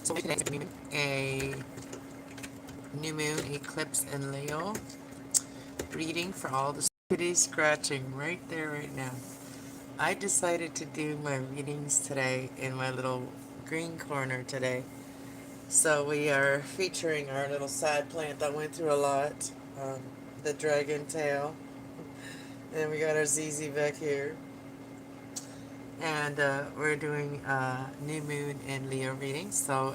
So today's a new moon eclipse in Leo. Reading for all the kitty scratching right there, right now. I decided to do my readings today in my little green corner today. So we are featuring our little sad plant that went through a lot, the dragon tail. And we got our ZZ back here. And we're doing new moon and Leo readings. So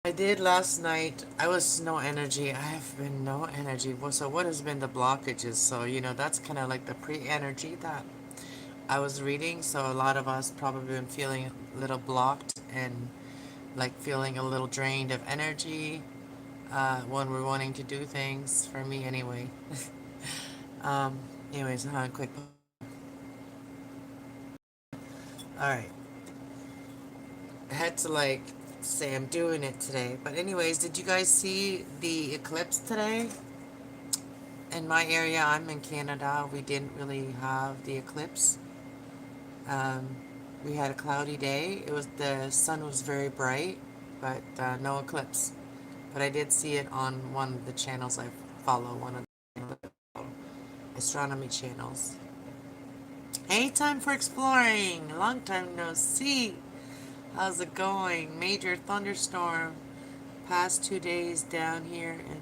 I did last night. I was no energy. I have been no energy. So what has been the blockages? So that's kind of like the pre-energy that I was reading. So a lot of us probably been feeling a little blocked and like feeling a little drained of energy when we're wanting to do things. For me, anyway. um. Anyways, hold on, quick. All right. I had to like say I'm doing it today. But anyways, did you guys see the eclipse today? In my area, I'm in Canada, we didn't really have the eclipse. Um, we had a cloudy day. The sun was very bright, but no eclipse. But I did see it on one of the channels I follow, one of the astronomy channels. Hey, time for exploring. Long time no see. How's it going? Major thunderstorm past 2 days down here in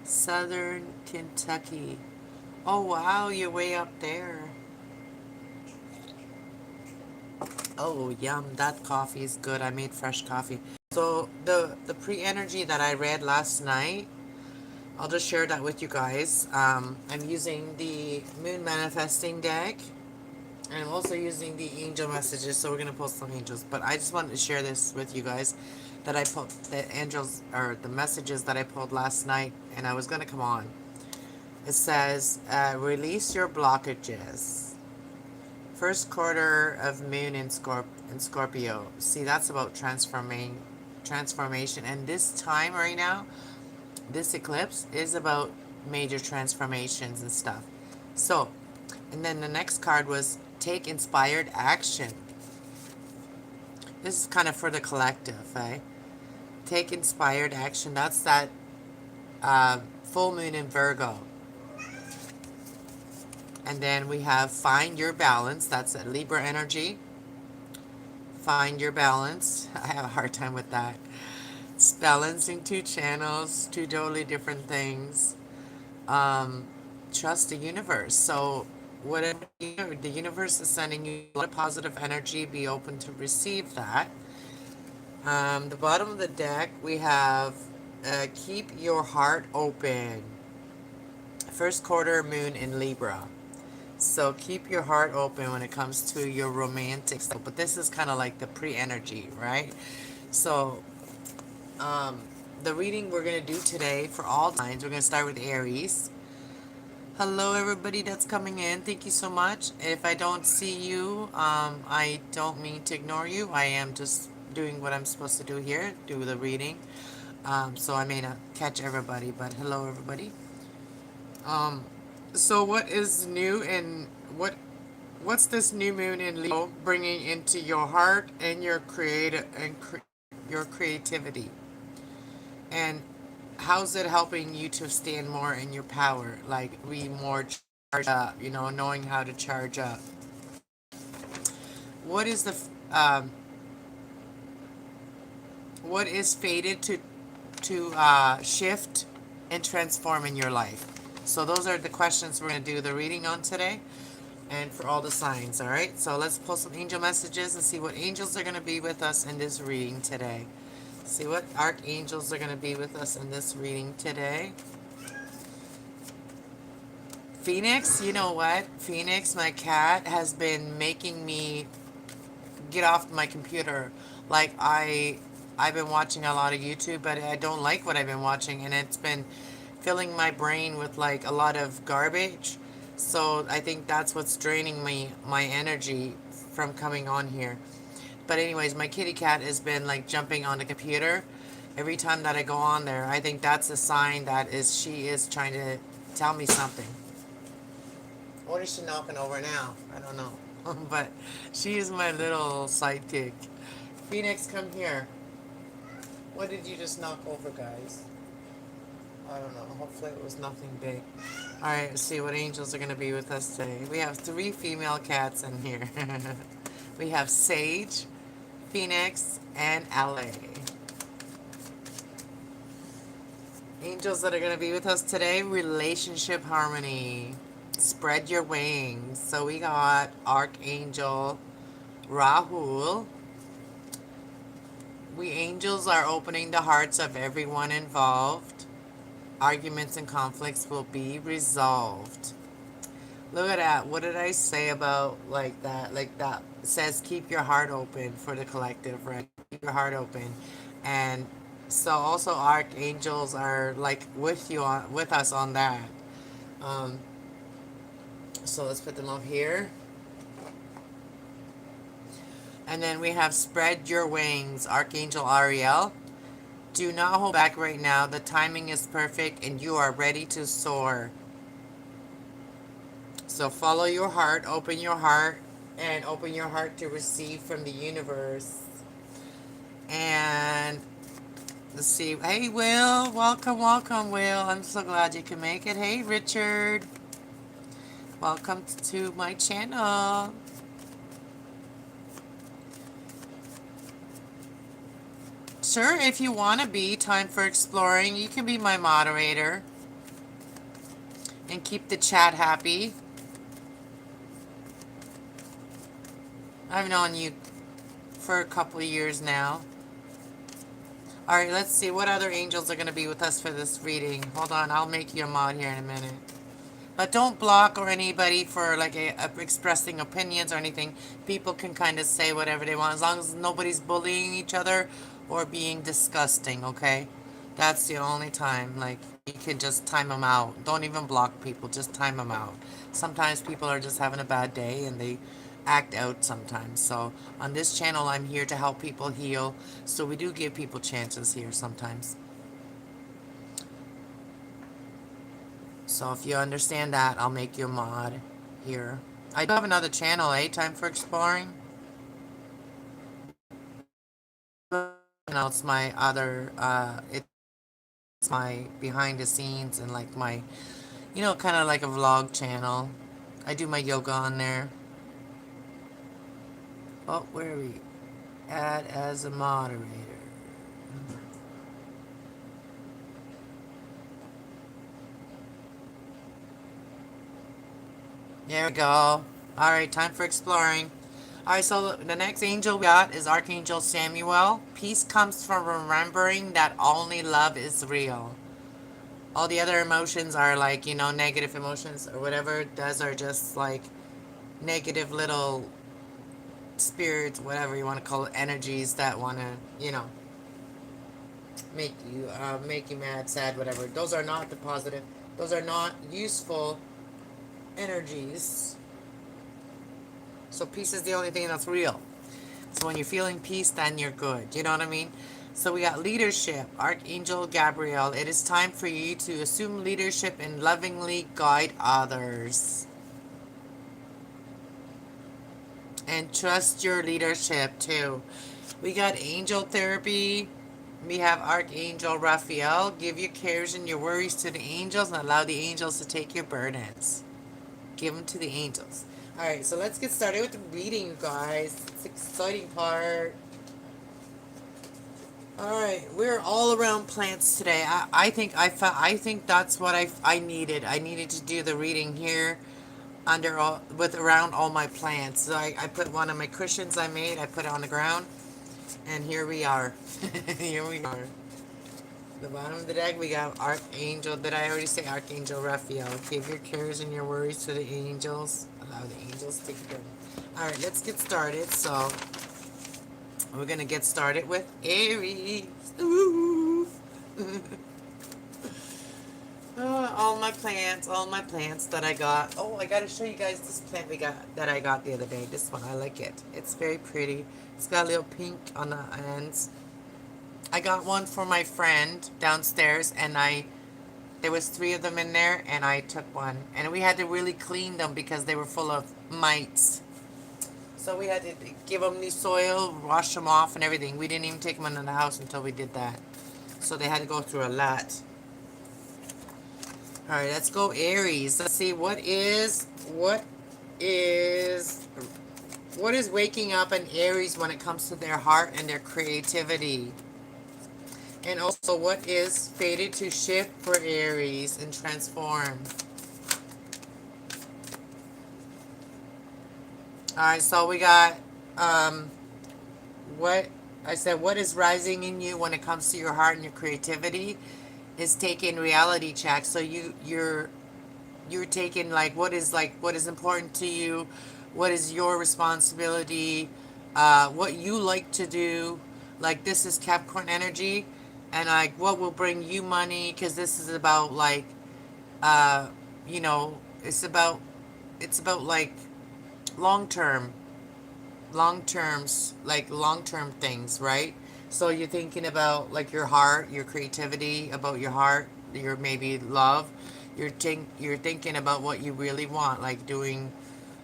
southern Kentucky. Oh wow, you're way up there. Oh yum, that coffee is good. I made fresh coffee. So the pre-energy that I read last night, I'll just share that with you guys. I'm using the moon manifesting deck, and I'm also using the angel messages. So we're gonna post some angels, but I just wanted to share this with you guys that I put the angels or the messages that I pulled last night, and I was gonna come on. It says, release your blockages. First quarter of moon in Scorpio. See, that's about transformation. And this time right now, this eclipse is about major transformations and stuff. So, and then the next card was take inspired action. This is kind of for the collective, eh? Take inspired action. That's that full moon in Virgo. And then we have find your balance. That's a Libra energy. Find your balance. I have a hard time with that. It's balancing two channels, two totally different things. Um, trust the universe. So whatever the universe is sending you a lot of positive energy, be open to receive that. The bottom of the deck, we have keep your heart open. First quarter moon in Libra. So keep your heart open when it comes to your romantic stuff. But this is kind of like the pre-energy, right? So the reading we're going to do today for all signs, we're going to start with Aries. Hello, everybody that's coming in. Thank you so much. If I don't see you, I don't mean to ignore you. I am just doing what I'm supposed to do here, do the reading. So I may not catch everybody, but hello, everybody. Um, so what is new and what's this new moon in Leo bringing into your heart and your your creativity? And how's it helping you to stand more in your power? Like be more charged up, knowing how to charge up. What is what is fated to shift and transform in your life? So those are the questions we're going to do the reading on today, and for all the signs. All right, so let's pull some angel messages and see what angels are going to be with us in this reading today. See what archangels are going to be with us in this reading today. Phoenix, you know what? Phoenix, my cat, has been making me get off my computer. Like I've been watching a lot of YouTube, but I don't like what I've been watching, and it's been filling my brain with like a lot of garbage. So I think that's what's draining my energy from coming on here. But anyways, my kitty cat has been like jumping on the computer every time that I go on there. I think that's a sign that she is trying to tell me something. What is she knocking over now? I don't know. But she is my little sidekick. Phoenix, come here. What did you just knock over, guys? I don't know. Hopefully it was nothing big. Alright, let's see what angels are going to be with us today. We have 3 female cats in here. We have Sage, Phoenix, and LA. Angels that are going to be with us today, relationship harmony. Spread your wings. So we got Archangel Rahul. We angels are opening the hearts of everyone involved. Arguments and conflicts will be resolved. Look at that. What did I say about like that? Like that it says keep your heart open for the collective, right? Keep your heart open. And so also archangels are like with you on with us on that. Um, so let's put them up here. And then we have spread your wings, Archangel Ariel. Do not hold back right now. The timing is perfect and you are ready to soar. So follow your heart, and open your heart to receive from the universe. And let's see. Hey, Will. Welcome, welcome, Will. I'm so glad you can make it. Hey, Richard. Welcome to my channel. Sure, if you want to be, time for exploring, you can be my moderator and keep the chat happy. I've known you for a couple of years now. All right, let's see what other angels are going to be with us for this reading. Hold on, I'll make you a mod here in a minute. But don't block or anybody for like expressing opinions or anything. People can kind of say whatever they want as long as nobody's bullying each other or being disgusting, okay? That's the only time. Like, you can just time them out. Don't even block people, just time them out. Sometimes people are just having a bad day and they act out sometimes. So on this channel, I'm here to help people heal. So we do give people chances here sometimes. So if you understand that, I'll make you a mod here. I do have another channel, Time for Exploring. You know, it's my other, it's my behind the scenes and like my, you know, kind of like a vlog channel. I do my yoga on there. Oh, where are we? Add as a moderator. There we go. All right, time for exploring. All right, so the next angel we got is Archangel Samuel. Peace comes from remembering that only love is real. All the other emotions are like, you know, negative emotions or whatever. Those are just like negative little spirits, whatever you want to call it, energies that want to, you know, make you mad, sad, whatever. Those are not the positive. Those are not useful energies. So peace is the only thing that's real. So when you're feeling peace, then you're good. You know what I mean? So we got leadership, Archangel Gabriel. It is time for you to assume leadership and lovingly guide others. And trust your leadership too. We got angel therapy. We have Archangel Raphael. Give your cares and your worries to the angels and allow the angels to take your burdens. Give them to the angels. Alright, so let's get started with the reading, you guys. It's the exciting part. Alright, we're all around plants today. I think that's what I needed. I needed to do the reading here around all my plants. So I put one of my cushions I made, I put it on the ground, and here we are. Here we are. The bottom of the deck, we got Archangel. Did I already say Archangel Raphael? Give your cares and your worries to the angels. Allow the angels to take care of them. Alright, let's get started. So, we're going to get started with Aries. Ooh. All my plants that I got. Oh, I got to show you guys this plant that I got the other day. This one, I like it. It's very pretty. It's got a little pink on the ends. I got one for my friend downstairs, and there was 3 of them in there, and I took one. And we had to really clean them because they were full of mites. So we had to give them new soil, wash them off and everything. We didn't even take them into the house until we did that. So they had to go through a lot. All right, let's go Aries. Let's see is what is waking up in Aries when it comes to their heart and their creativity. And also what is fated to shift for Aries and transform. All right, so we got what I said, what is rising in you when it comes to your heart and your creativity is taking reality check. So you're taking like what is important to you, what is your responsibility, what you like to do. Like this is Capricorn energy, and like what will bring you money, because this is about like uh, you know, it's about like long term long term things, right? So you're thinking about like your heart, your creativity, about your heart, your maybe love. You're thinking about what you really want, like doing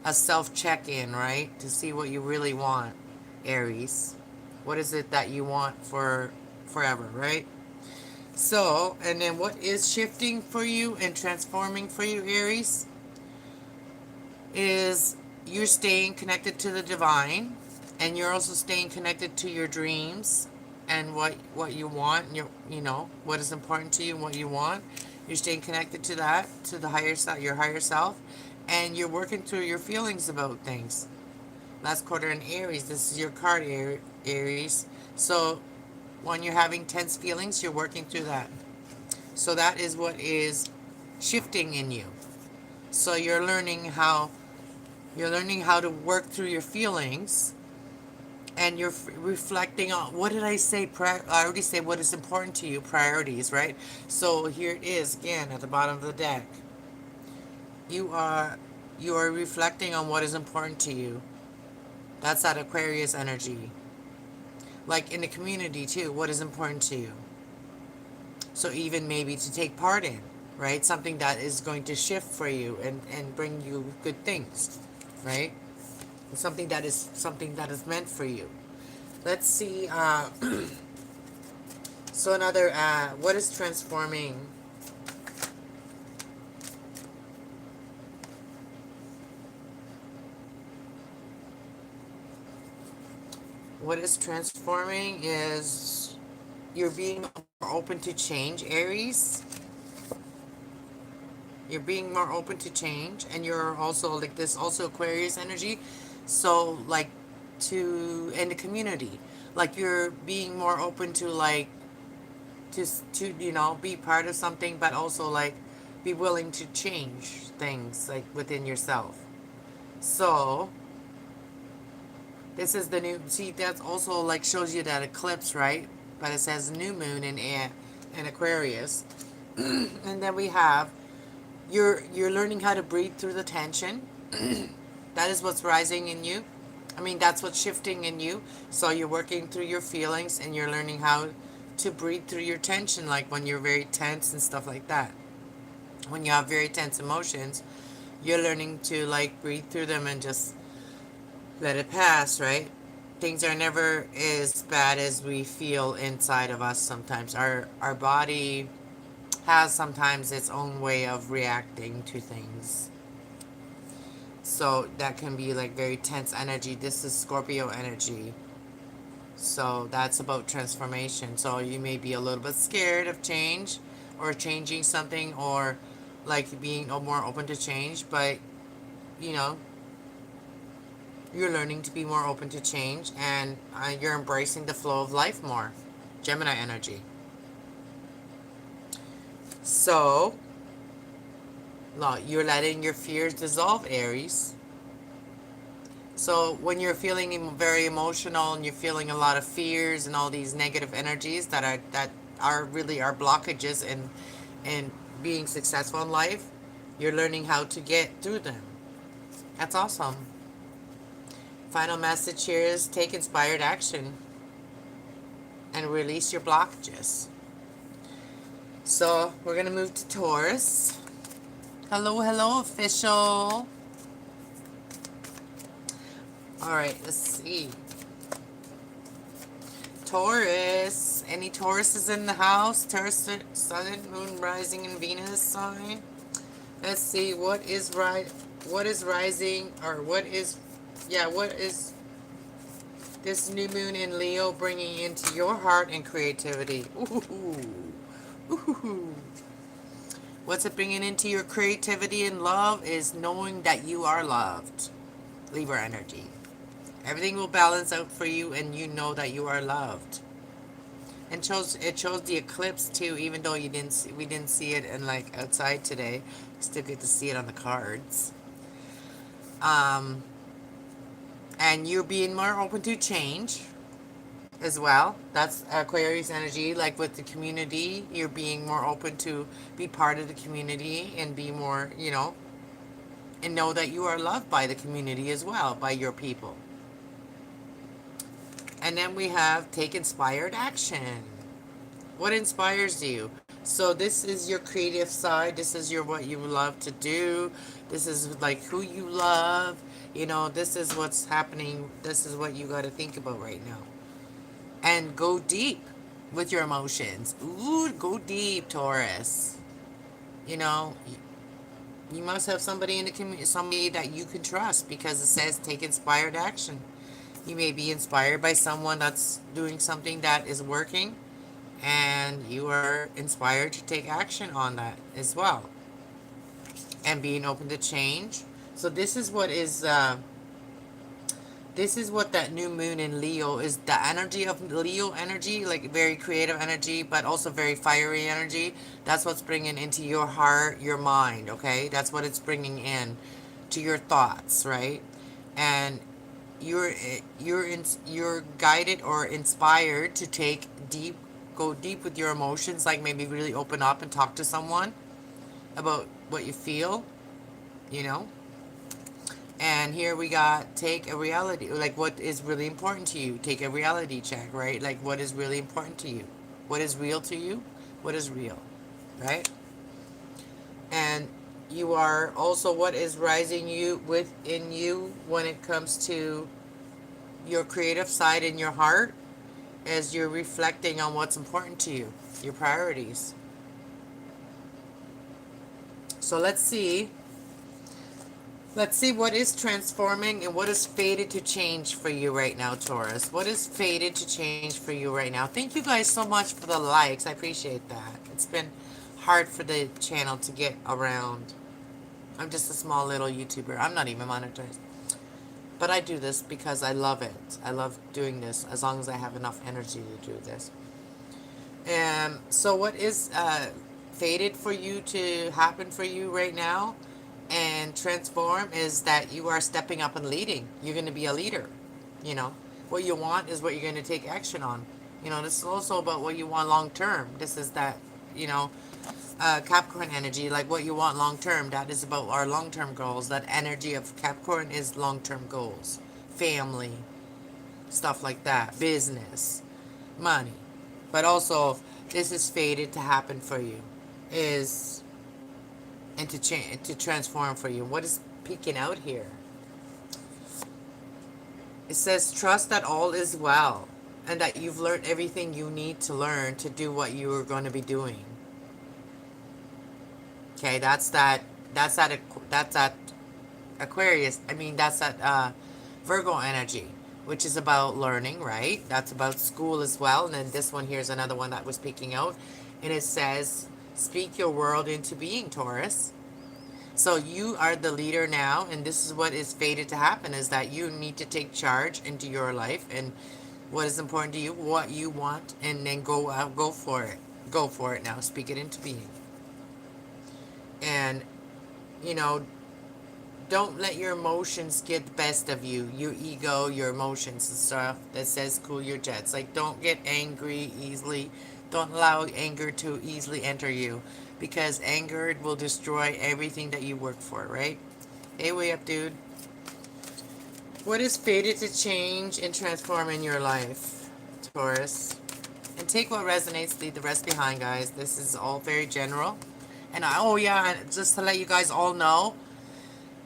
a self check-in, right? To see what you really want, Aries. What is it that you want for forever, right? So, and then what is shifting for you and transforming for you, Aries, is you're staying connected to the divine, and you're also staying connected to your dreams and what you want, and you know what is important to you and what you want. You're staying connected to that, to the higher self, your higher self, and you're working through your feelings about things. Last quarter in Aries, this is your card, Aries. So when you're having tense feelings, you're working through that. So that is what is shifting in you. So you're learning how to work through your feelings, and you're reflecting on what did I say. I already say what is important to you, priorities, right? So here it is again at the bottom of the deck. You are you are reflecting on what is important to you. That's that Aquarius energy. Like in the community too, what is important to you? So even maybe to take part in, right? Something that is going to shift for you and bring you good things, right? Something that is meant for you. Let's see. So another, what is transforming? What is transforming is you're being more open to change, Aries. You're being more open to change, and you're also like this, also Aquarius energy. So like to in the community, like you're being more open to like to be part of something, but also like be willing to change things like within yourself. So this is the new. See, that's also like shows you that eclipse, right? But it says new moon in Aquarius, and then we have you're learning how to breathe through the tension. That is what's rising in you. I mean, that's what's shifting in you. So you're working through your feelings, and you're learning how to breathe through your tension, like when you're very tense and stuff like that. When you have very tense emotions, you're learning to like breathe through them and just let it pass, right? Things are never as bad as we feel inside of us sometimes. Our body has sometimes its own way of reacting to things. So that can be like very tense energy. This is Scorpio energy. So that's about transformation. So you may be a little bit scared of change or changing something, or like being more open to change, but you know, you're learning to be more open to change, and you're embracing the flow of life more. Gemini energy. So, you're letting your fears dissolve, Aries. So, when you're feeling very emotional and you're feeling a lot of fears and all these negative energies that are really our blockages in being successful in life, you're learning how to get through them. That's awesome. Final message here is take inspired action and release your blockages. So we're gonna move to Taurus. Hello, hello, official. All right, let's see. Taurus. Any Tauruses in the house? Taurus, Sun, Moon, Rising, and Venus sign. Let's see what is rising, or what is, yeah, what is this new moon in Leo bringing into your heart and creativity? Ooh, ooh. What's it bringing into your creativity and love is knowing that you are loved. Libra energy. Everything will balance out for you, and you know that you are loved. And it shows the eclipse too, even though we didn't see it in like outside today. We still get to see it on the cards. Um, and you're being more open to change as well. That's Aquarius energy. Like with the community, you're being more open to be part of the community and be more, and know that you are loved by the community as well, by your people. And then we have take inspired action. What inspires you? So this is your creative side. This is your what you love to do. This is like who you love. This is what's happening. This is what you got to think about right now. And go deep with your emotions. Ooh, go deep, Taurus. You know, you must have somebody in the community, somebody that you can trust, because it says take inspired action. You may be inspired by someone that's doing something that is working, and you are inspired to take action on that as well, and being open to change. So this is what that new moon in Leo is, the energy of Leo energy, like very creative energy, but also very fiery energy. That's what's bringing into your heart, your mind, okay? That's what it's bringing in to your thoughts, right? And you're guided or inspired to go deep with your emotions, like maybe really open up and talk to someone about what you feel, you know? And here we got take a reality, like what is really important to you. Take a reality check, right? Like what is really important to you? What is real to you? What is real, right? And you are also what is rising you within you when it comes to your creative side in your heart, as you're reflecting on what's important to you, your priorities. So let's see what is transforming and what is fated to change for you right now, Taurus. What is fated to change for you right now? Thank you guys so much for the likes. I appreciate that. It's been hard for the channel to get around. I'm just a small little YouTuber. I'm not even monetized. But I do this because I love it. I love doing this as long as I have enough energy to do this. And so what is fated for you to happen for you right now and transform is that you are stepping up and leading. You're going to be a leader. You know, what you want is what you're going to take action on. This is also about what you want long term. This is that, you know, Capricorn energy, like what you want long term. That is about our long term goals. That energy of Capricorn is long term goals, family, stuff like that, business, money. But also, this is fated to happen for you, is and to transform for you. What is peeking out here? It says trust that all is well, and that you've learned everything you need to learn to do what you are going to be doing. Okay, that's that Aquarius. I mean, that's that Virgo energy, which is about learning, right? That's about school as well. And then this one here is another one that was peeking out, and it says, "Speak your world into being, Taurus." So you are the leader now, and this is what is fated to happen: is that you need to take charge into your life and what is important to you, what you want, and then go out, go for it, go for it now. Speak it into being, and you know don't let your emotions get the best of you. Your ego, your emotions and stuff that says cool your jets. Like, don't get angry easily. Don't allow anger to easily enter you, because anger will destroy everything that you work for, right? Hey, way up, dude. What is fated to change and transform in your life, Taurus? And take what resonates, leave the rest behind, guys. This is all very general. And oh yeah, just to let you guys all know,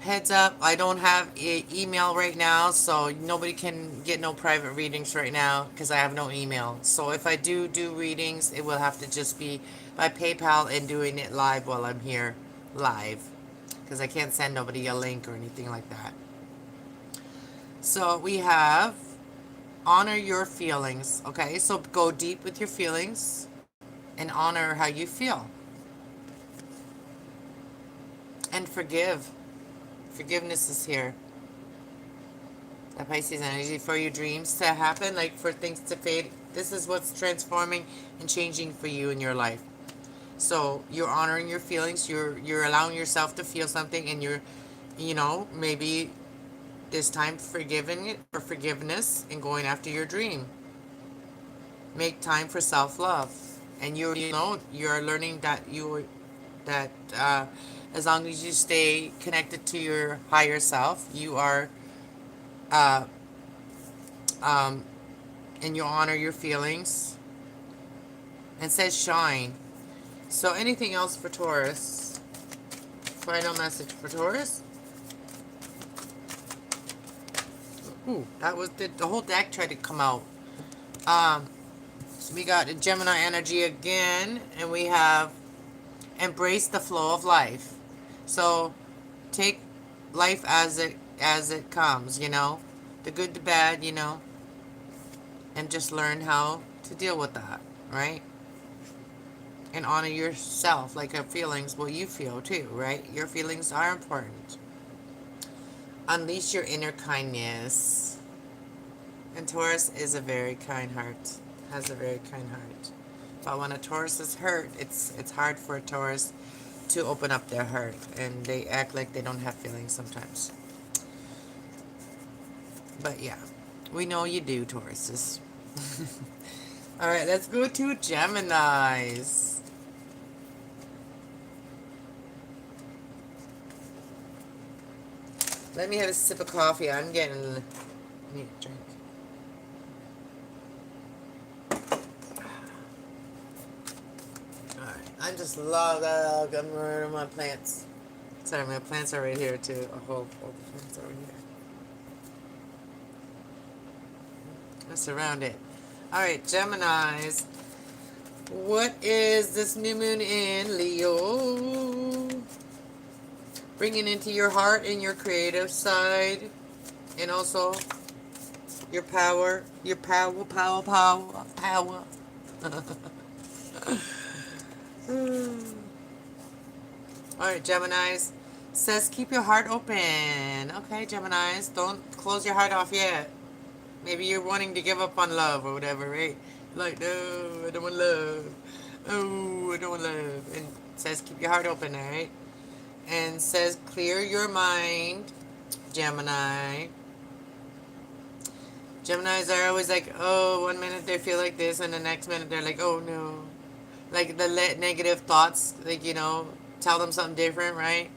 Heads up, I don't have email right now, so nobody can get no private readings right now because I have no email. So if I do readings, it will have to just be by PayPal and doing it live while I'm here live because I can't send nobody a link or anything like that. So we have honor your feelings. Okay, so go deep with your feelings and honor how you feel and forgive. Forgiveness is here. The Pisces energy for your dreams to happen, like for things to fade. This is what's transforming and changing for you in your life. So you're honoring your feelings. You're allowing yourself to feel something, and maybe this time forgiving it or forgiveness and going after your dream. Make time for self love, and you're learning that as long as you stay connected to your higher self, you are uh, um, and you honor your feelings. And says shine. So anything else for Taurus? Final message for Taurus. Ooh, that was the whole deck tried to come out. Um, so we got a Gemini energy again, and we have embrace the flow of life. So take life as it comes, the good, the bad, and just learn how to deal with that, right? And honor yourself, like your feelings, what you feel too, right? Your feelings are important. Unleash your inner kindness. And Taurus is a very kind heart, has a very kind heart. But when a Taurus is hurt, it's hard for a Taurus to open up their heart, and they act like they don't have feelings sometimes. But yeah, we know you do, Tauruses. All right, let's go to Geminis. Let me have a sip of coffee. I need a drink. Alright, I just love that. I'm running my plants. Sorry, my plants are right here too. All the plants are right here. Let's surround it. Alright, Geminis. What is this new moon in Leo? Bringing into your heart and your creative side. And also your power. Your power. Alright, Geminis. Says keep your heart open. Okay, Geminis. Don't close your heart off yet. Maybe you're wanting to give up on love or whatever, right? Like, no, I don't want love. Oh, I don't want love. And says keep your heart open, alright? And says clear your mind, Gemini. Geminis are always like, oh, one minute they feel like this, and the next minute they're like, oh no. Like the negative thoughts, like, tell them something different, right?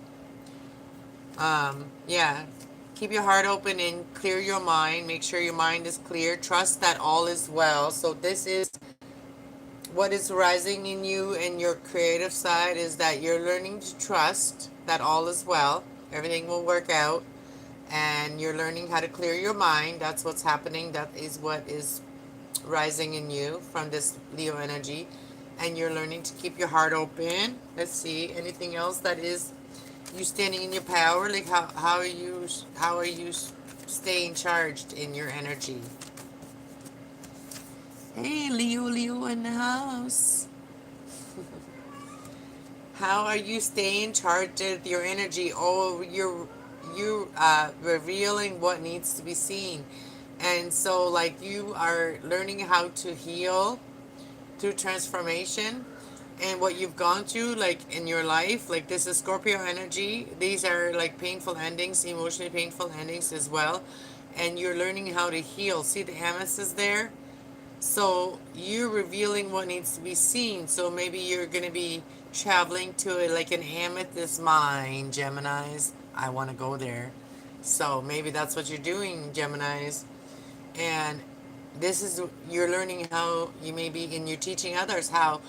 Yeah. Keep your heart open and clear your mind. Make sure your mind is clear. Trust that all is well. So this is what is rising in you and your creative side is that you're learning to trust that all is well. Everything will work out. And you're learning how to clear your mind. That's what's happening. That is what is rising in you from this Leo energy. And you're learning to keep your heart open. Let's see. Anything else that is you standing in your power? Like how are you staying charged in your energy? Hey, Leo in the house. How are you staying charged with your energy? Oh, you revealing what needs to be seen. And so like you are learning how to heal through transformation and what you've gone through like in your life. Like this is Scorpio energy. These are like painful endings, emotionally painful endings as well. And you're learning how to heal. See the amethyst is there? So you're revealing what needs to be seen. So maybe you're going to be traveling to like an amethyst mine, Geminis. I want to go there. So maybe that's what you're doing, Geminis. And this is, you're learning how you maybe, and you're teaching others how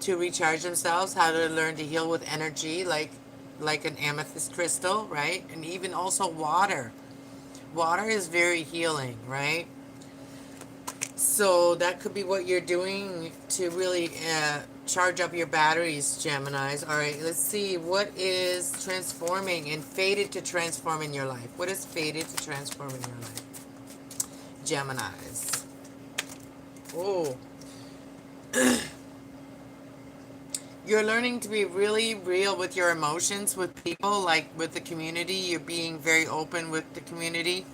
to recharge themselves, how to learn to heal with energy. Like like an amethyst crystal, right? And even also water. Water is very healing, right? So that could be what you're doing to really charge up your batteries, Geminis. All right, let's see. What is transforming and fated to transform in your life? What is fated to transform in your life? Geminis. Oh, you're learning to be really real with your emotions, with people, like with the community. You're being very open with the community.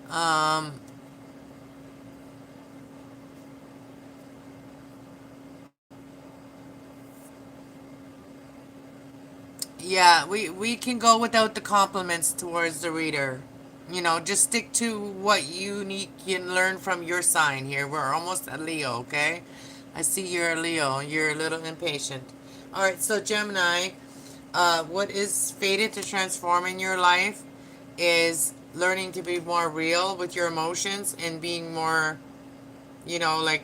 Um, Yeah, we can go without the compliments towards the reader. You know, just stick to what you need can learn from your sign here. We're almost at Leo, okay? I see you're a Leo. You're a little impatient. All right, so Gemini, what is fated to transform in your life is learning to be more real with your emotions and being more, like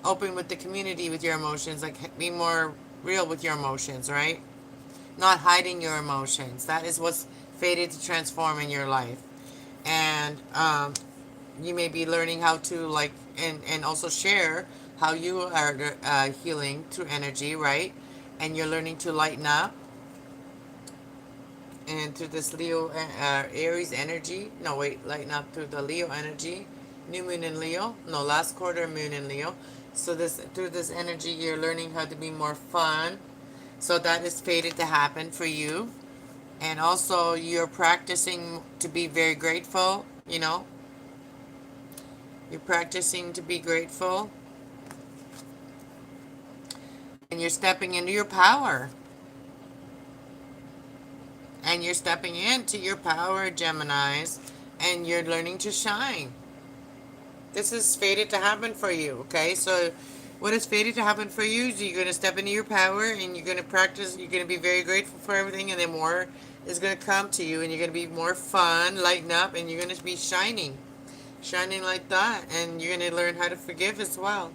open with the community with your emotions, like be more real with your emotions, right? Not hiding your emotions. That is what's fated to transform in your life. And you may be learning how to and also share how you are healing through energy, right? And you're learning to lighten up and through this Leo Aries energy. No, wait, lighten up through the Leo energy. New moon in Leo. No, last quarter moon in Leo. So this through this energy, you're learning how to be more fun. So that is fated to happen for you. And also you're practicing to be very grateful, you're practicing to be grateful, and you're stepping into your power, and you're stepping into your power, Geminis, and you're learning to shine. This is fated to happen for you, okay? So what is fated to happen for you is you're going to step into your power, and you're going to practice, you're going to be very grateful for everything, and then more is going to come to you, and you're going to be more fun, lighten up, and you're going to be shining like that, and you're going to learn how to forgive as well.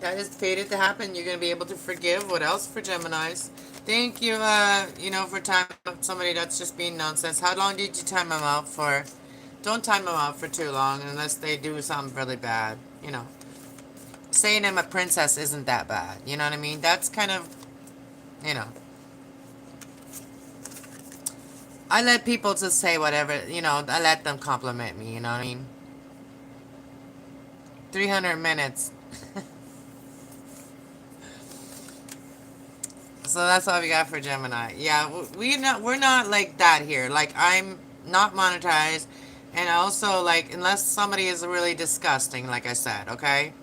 That is fated to happen. You're going to be able to forgive. What else for Geminis? Thank you, for time out somebody that's just being nonsense. How long did you time them out for? Don't time them out for too long unless they do something really bad. Saying I'm a princess isn't that bad. You know what I mean? That's kind of, you know. I let people just say whatever, I let them compliment me, you know what I mean? 300 minutes. So that's all we got for Gemini. Yeah, we're not like that here. Like I'm not monetized, and also like unless somebody is really disgusting, like I said, okay?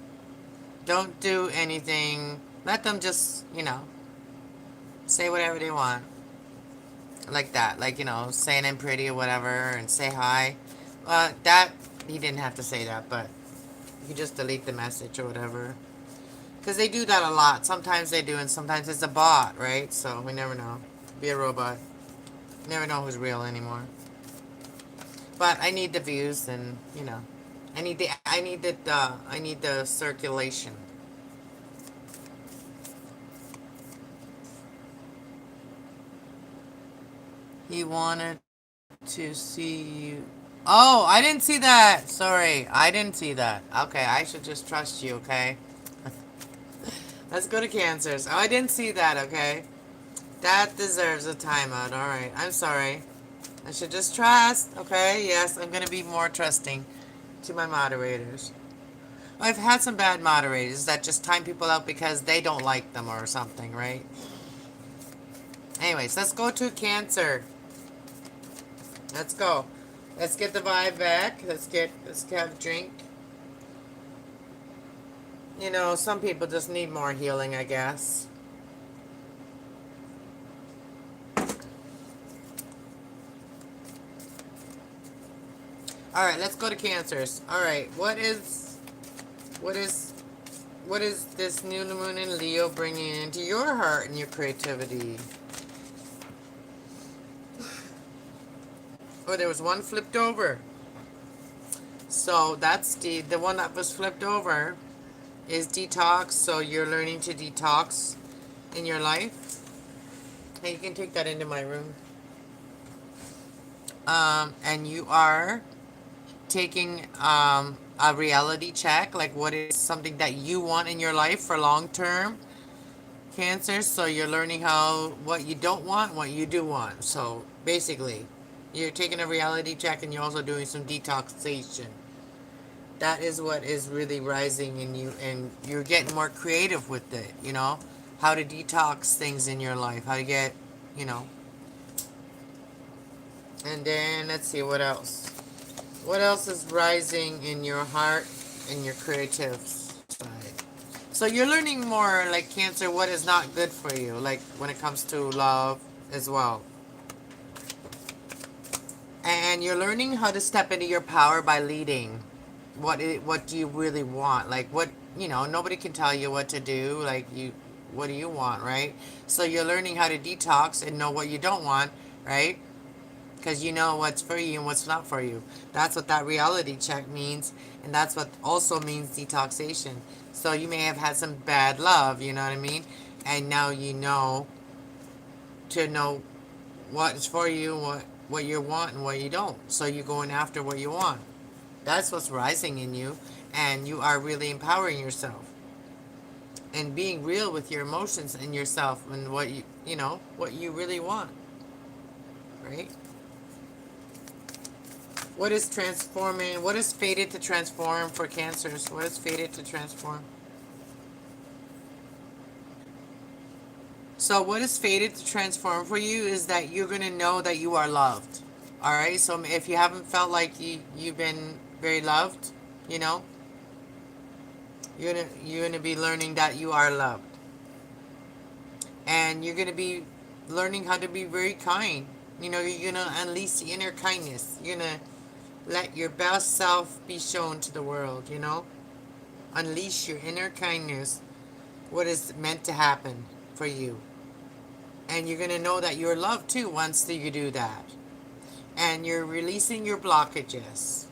Don't do anything. Let them just, say whatever they want. Like that. Like, saying I'm pretty or whatever and say hi. That he didn't have to say that, but you can just delete the message or whatever. Because they do that a lot. Sometimes they do, and sometimes it's a bot, right? So we never know. Be a robot. Never know who's real anymore. But I need the views, and I need the circulation. He wanted to see you. Oh, I didn't see that. Sorry, I didn't see that. Okay, I should just trust you. Okay. Let's go to Cancers. Oh, I didn't see that. Okay. That deserves a timeout. All right. I'm sorry. I should just trust. Okay. Yes, I'm going to be more trusting to my moderators. I've had some bad moderators that just time people out because they don't like them or something, right? Anyways, let's go to Cancer. Let's go. Let's get the vibe back. Let's have a drink. Some people just need more healing, I guess. All right, let's go to Cancers. All right, what is what is this new moon in Leo bringing into your heart and your creativity? Oh, there was one flipped over. So that's the one that was flipped over. is detox. So you're learning to detox in your life. Hey, you can take that into my room. And you are taking a reality check, like what is something that you want in your life for long term, Cancer. So you're learning how what you don't want, what you do want. So basically, you're taking a reality check and you're also doing some detoxation. That is what is really rising in you, and you're getting more creative with it, how to detox things in your life, how to get, you know. And then let's see what else. What else is rising in your heart and your creative side? So you're learning more, like Cancer, what is not good for you, like when it comes to love as well. And you're learning how to step into your power by leading. What do you really want? Like what, nobody can tell you what to do. Like what do you want, right? So you're learning how to detox and know what you don't want, right? Because you know what's for you and what's not for you. That's what that reality check means, and that's what also means detoxation. So you may have had some bad love, you know what I mean? And now you know to know what is for you, what you want and what you don't. So you're going after what you want. That's what's rising in you, and you are really empowering yourself and being real with your emotions and yourself and what you really want, right? What is transforming? What is fated to transform for Cancers? What is fated to transform? So what is fated to transform for you is that you're going to know that you are loved. All right? So if you haven't felt like you've been very loved, you know, you're going to be learning that you are loved. And you're going to be learning how to be very kind. You're going to unleash the inner kindness. You're going to let your best self be shown to the world, unleash your inner kindness, what is meant to happen for you. And you're going to know that you're loved too once you do that. And you're releasing your blockages.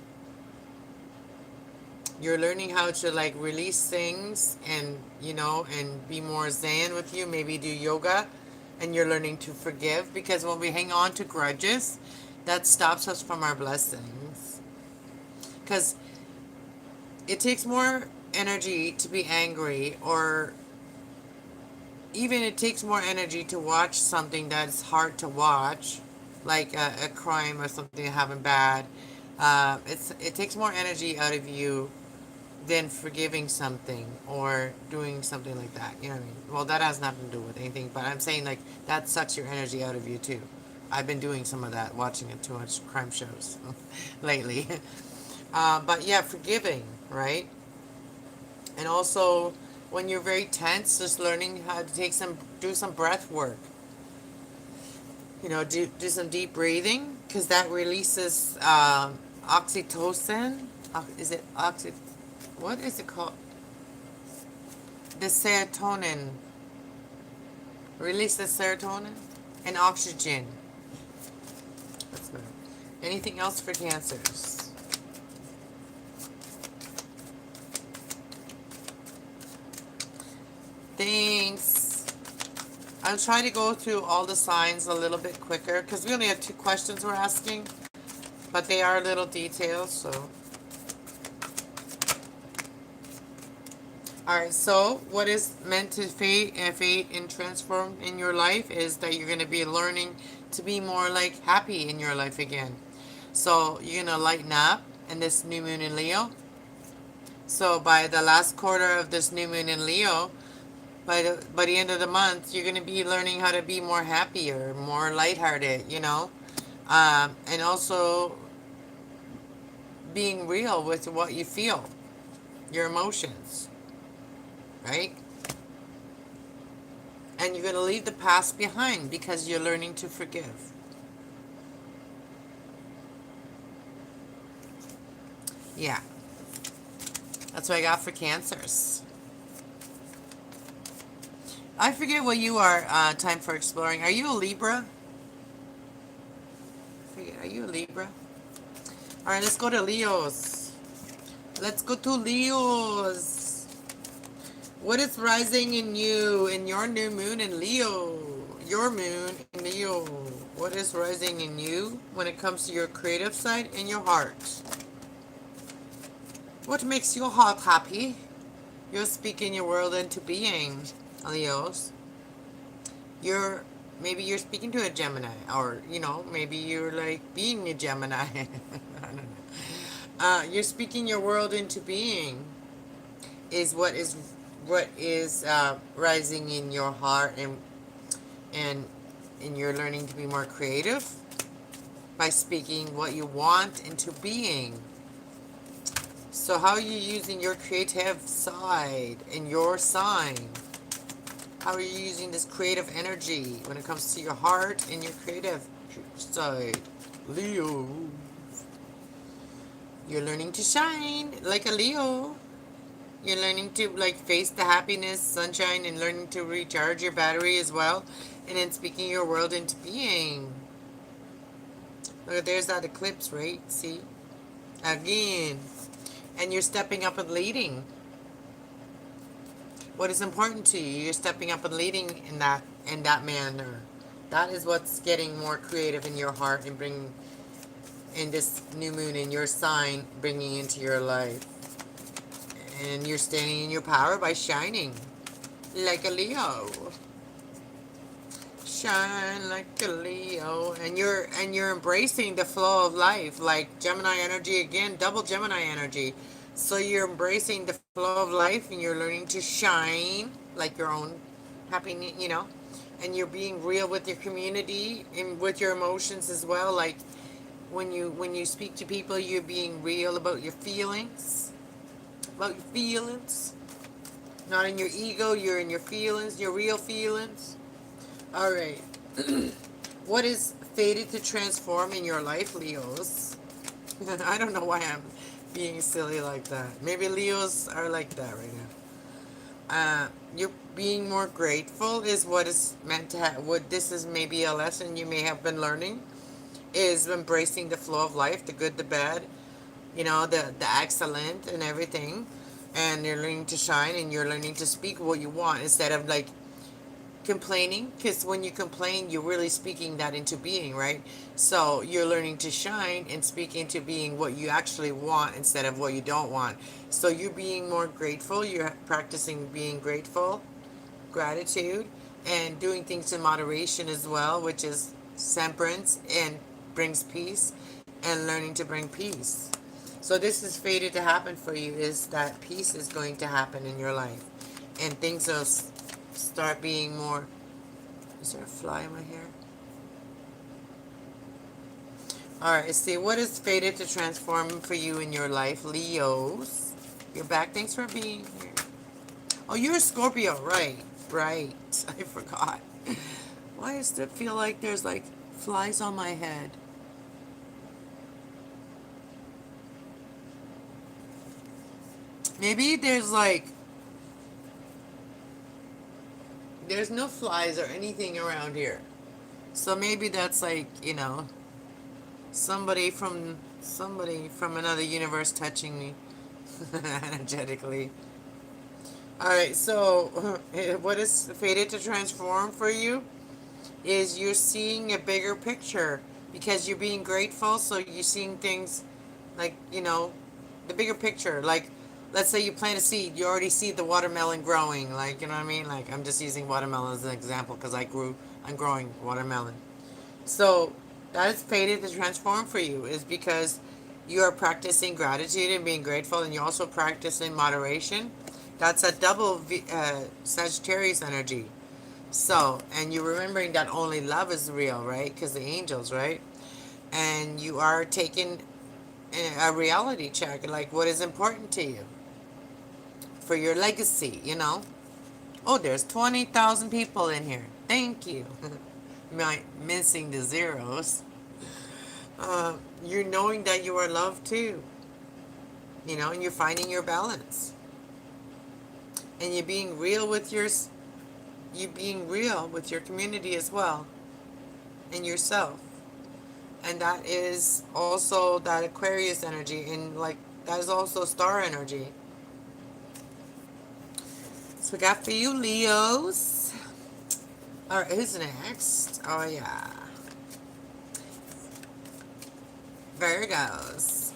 You're learning how to like release things and, and be more zen with you. Maybe do yoga. And you're learning to forgive, because when we hang on to grudges, that stops us from our blessings. Because it takes more energy to be angry, or even it takes more energy to watch something that's hard to watch, like a crime or something that happened bad. It takes more energy out of you than forgiving something or doing something like that. You know what I mean? Well, that has nothing to do with anything, but I'm saying like that sucks your energy out of you too. I've been doing some of that, watching it too much crime shows lately. But yeah, forgiving, right? And also, when you're very tense, just learning how to do some breath work. Do some deep breathing, because that releases oxytocin. Is it what is it called? The serotonin. Release the serotonin and oxygen. That's good. Anything else for Cancers? Thanks. I'll try to go through all the signs a little bit quicker, because we only have 2 questions we're asking, but they are little details, so. Alright, so what is meant to fade and transform in your life is that you're going to be learning to be more like happy in your life again. So you're going to lighten up in this new moon in Leo. So by the last quarter of this new moon in Leo, by the end of the month, you're going to be learning how to be more happier, more lighthearted, and also being real with what you feel, your emotions, right? And you're going to leave the past behind because you're learning to forgive. Yeah, that's what I got for Cancers. I forget what you are. Time for exploring. Are you a Libra? I forget. Are you a Libra? All right, let's go to Leos. Let's go to Leos. What is rising in you in your new moon in Leo? Your moon in Leo. What is rising in you when it comes to your creative side and your heart? What makes your heart happy? You're speaking your world into being, Leos. You're maybe you're speaking to a Gemini, or maybe you're like being a Gemini. I don't know. You're speaking your world into being. Is what is rising in your heart, and and you're learning to be more creative by speaking what you want into being. So how are you using your creative side in your sign? How are you using this creative energy when it comes to your heart and your creative side? Leo. You're learning to shine like a Leo. You're learning to like face the happiness, sunshine, and learning to recharge your battery as well. And then speaking your world into being. Look, there's that eclipse, right? See? Again. And you're stepping up and leading. What is important to you? You're stepping up and leading in that manner. That is what's getting more creative in your heart and bringing in this new moon in your sign, bringing into your life. And you're standing in your power by shining like a Leo. Shine like a Leo, and you're embracing the flow of life, like Gemini energy again, double Gemini energy. So you're embracing the flow of life, and you're learning to shine like your own happy, and you're being real with your community and with your emotions as well. Like when you speak to people, you're being real about your feelings, not in your ego. You're in your feelings, your real feelings. All right. What is fated to transform in your life, Leos? I don't know why I'm being silly like that. Maybe Leos are like that right now. You're being more grateful is what is meant to have. What this is maybe a lesson you may have been learning is embracing the flow of life, the good, the bad, the excellent and everything. And you're learning to shine, and you're learning to speak what you want instead of like complaining, because when you complain you're really speaking that into being, right? So you're learning to shine and speak into being what you actually want instead of what you don't want. So you're being more grateful, you're practicing being grateful, gratitude, and doing things in moderation as well, which is temperance and brings peace, and learning to bring peace. So this is fated to happen for you, is that peace is going to happen in your life, and things will start being more. Is there a fly in my hair? All right, let's see. What is fated to transform for you in your life, Leos? You're back. Thanks for being here. Oh, you're a Scorpio, right? Right. I forgot. Why does it feel like there's like flies on my head? Maybe there's no flies or anything around here. So maybe that's like, somebody from another universe touching me energetically. All right, so what is fated to transform for you is you're seeing a bigger picture because you're being grateful. So you're seeing things like, the bigger picture. Like, let's say you plant a seed, you already see the watermelon growing. Like, you know what I mean? Like, I'm just using watermelon as an example because I'm growing watermelon. So that is fated to transform for you is because you are practicing gratitude and being grateful, and you're also practicing moderation. That's a double Sagittarius energy. So, and you're remembering that only love is real, right? Because the angels, right? And you are taking a reality check, like what is important to you for your legacy. Oh, there's 20,000 people in here. Thank you. Missing the zeros. You're knowing that you are loved too, and you're finding your balance. And you're being real with your community as well, and yourself. And that is also that Aquarius energy, and like that is also star energy. we got for you, Leos. All right, who's next? Oh, yeah. Virgos.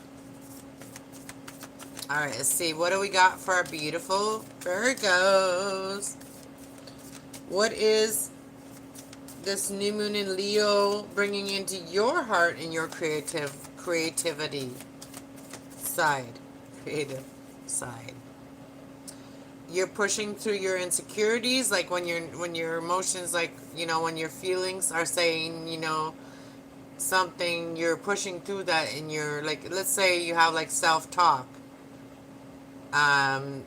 All right, let's see. What do we got for our beautiful Virgos? What is this new moon in Leo bringing into your heart and your creativity side? Creative side. You're pushing through your insecurities, like when your emotions, like, when your feelings are saying, something, you're pushing through that, and you're like, let's say you have like self-talk, um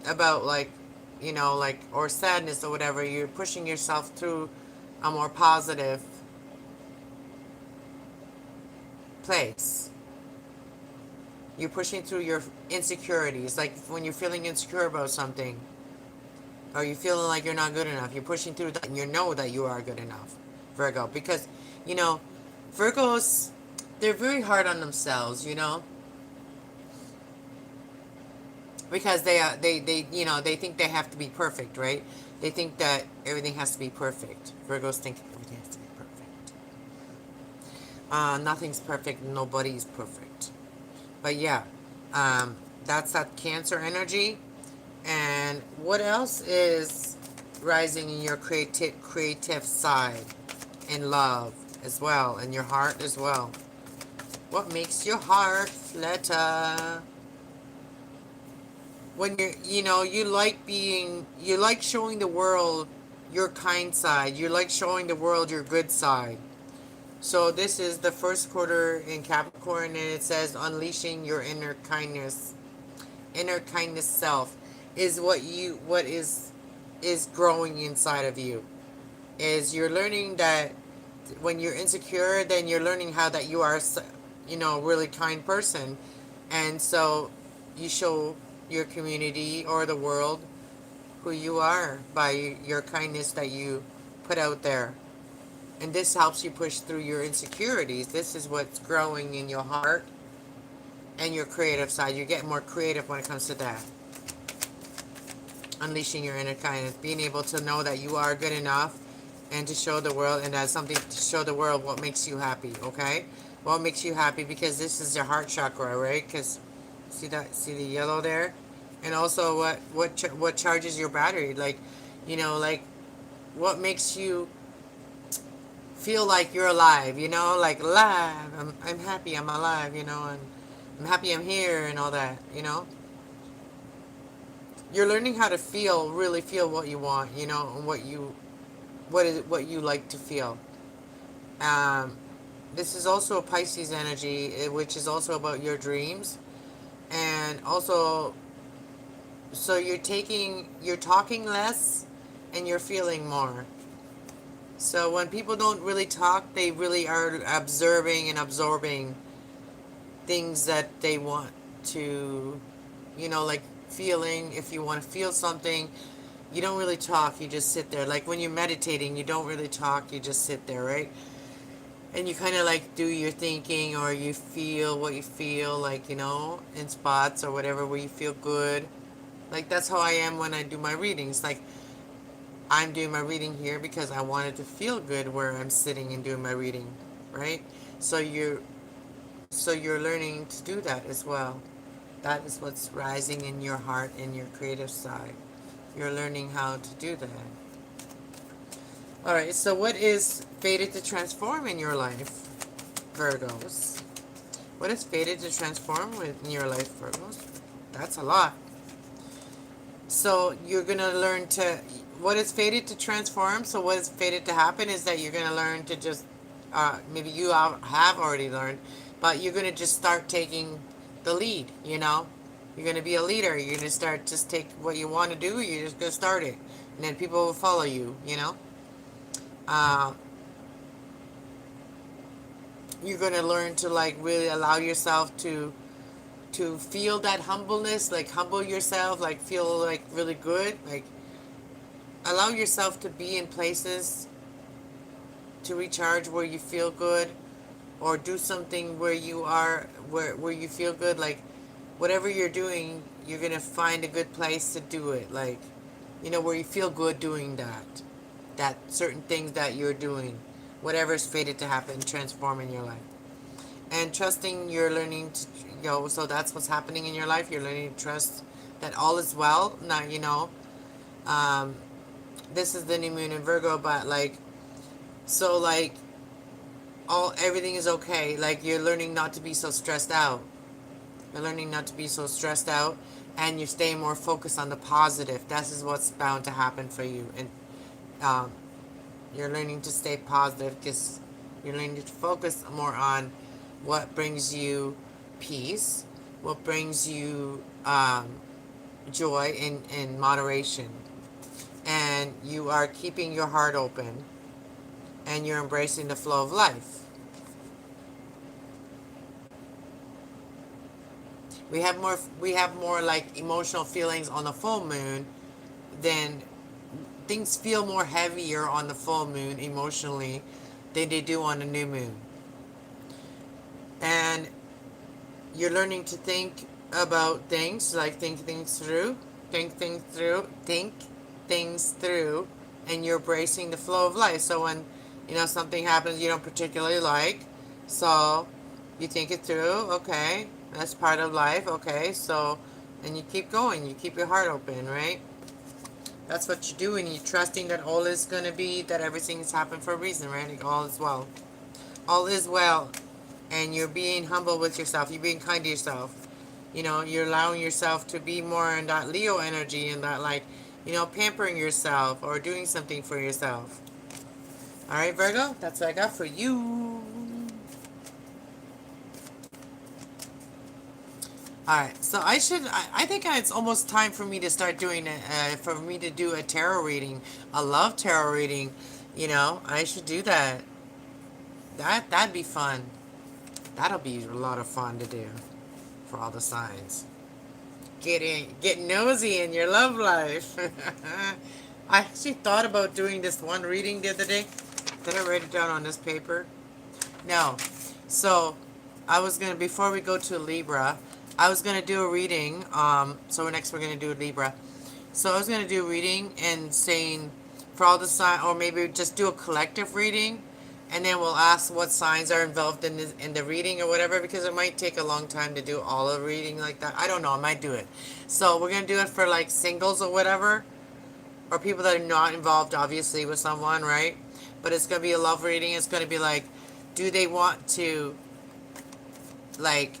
about, like, like, or sadness or whatever, you're pushing yourself through a more positive place. You're pushing through your insecurities, like when you're feeling insecure about something, or you're feeling like you're not good enough, you're pushing through that, and you know that you are good enough, Virgo, because, you know Virgos, they're very hard on themselves, because they think they have to be perfect, right? They think that everything has to be perfect. Virgos think everything has to be perfect. Nothing's perfect. Nobody's perfect. But yeah, that's that Cancer energy. And what else is rising in your creative side, in love as well, in your heart as well? What makes your heart flutter? When you like showing the world your kind side, you like showing the world your good side. So this is the first quarter in Capricorn, and it says unleashing your inner kindness self is what is growing inside of you. Is you're learning that when you're insecure, then you're learning how that you are, a really kind person, and so you show your community or the world who you are by your kindness that you put out there. And this helps you push through your insecurities. This is what's growing in your heart and your creative side. You're getting more creative when it comes to that. Unleashing your inner kindness, being able to know that you are good enough, and to show the world, and that's something to show the world what makes you happy, okay? What makes you happy, because this is your heart chakra, right? Because see the yellow there? And also what charges your battery, like, like, what makes you feel like you're alive, like alive. I'm happy I'm alive, and I'm happy I'm here, and all that, You're learning how to feel, really feel what you want, and what you like to feel. Um, this is also a Pisces energy, which is also about your dreams, and also, so you're talking less, and you're feeling more. So when people don't really talk, they really are observing and absorbing things that they want to, like feeling. If you want to feel something, you don't really talk, you just sit there. Like when you're meditating, you don't really talk, you just sit there, right? And you kind of like do your thinking, or you feel what you feel, like, in spots or whatever, where you feel good. Like that's how I am when I do my readings. Like I'm doing my reading here because I wanted to feel good where I'm sitting and doing my reading, right? So you're learning to do that as well. That is what's rising in your heart and your creative side. You're learning how to do that. All right, so what is fated to transform in your life, Virgos? What is fated to transform in your life, Virgos? That's a lot. So you're going to learn to, what is fated to transform, so what is fated to happen is that you're going to learn to just, maybe you have already learned, but you're going to just start taking the lead, You're going to be a leader. You're going to start, just take what you want to do, you're just going to start it. And then people will follow you. Uh, you're going to learn to, like, really allow yourself to feel that humbleness, like humble yourself, like feel like really good, like allow yourself to be in places to recharge where you feel good, or do something where you are, where you feel good, like whatever you're doing, you're gonna find a good place to do it, like where you feel good doing that certain things that you're doing, whatever is fated to happen, transform in your life. And trusting, you're learning to, so that's what's happening in your life. You're learning to trust that all is well. Now, um, this is the new moon in Virgo, but like, so like, everything is okay. Like, you're learning not to be so stressed out. You're learning not to be so stressed out, and you're staying more focused on the positive. This is what's bound to happen for you. And um, you're learning to stay positive because you're learning to focus more on what brings you peace, what brings you joy in moderation. And you are keeping your heart open, and you're embracing the flow of life. We have more like emotional feelings on the full moon. Then things feel more heavier on the full moon emotionally than they do on the new moon. And you're learning to think about things, like think things through, and you're embracing the flow of life. So when something happens you don't particularly like, so you think it through. Okay, that's part of life. Okay, so and you keep going. You keep your heart open, right? That's what you're doing. You're trusting that all is gonna be, that everything's happened for a reason, right? Like all is well. All is well. And you're being humble with yourself. You're being kind to yourself. You're allowing yourself to be more in that Leo energy, and that, like, pampering yourself or doing something for yourself. All right, Virgo, that's what I got for you. All right, so I think it's almost time for me to start doing it, for me to do a tarot reading. I love tarot reading. I should do that. That'd be fun. That'll be a lot of fun to do for all the signs. Get nosy in your love life. I actually thought about doing this one reading the other day. Did I write it down on this paper? No. So I was gonna, before we go to Libra, I was gonna do a reading. So next we're gonna do Libra. So I was gonna do a reading and saying for all the signs, or maybe just do a collective reading, and then we'll ask what signs are involved in the reading or whatever, because it might take a long time to do all of reading like that. I don't know. I might do it. So we're gonna do it for like singles or whatever, or people that are not involved, obviously, with someone, right? But it's gonna be a love reading. It's gonna be like, do they want to, like,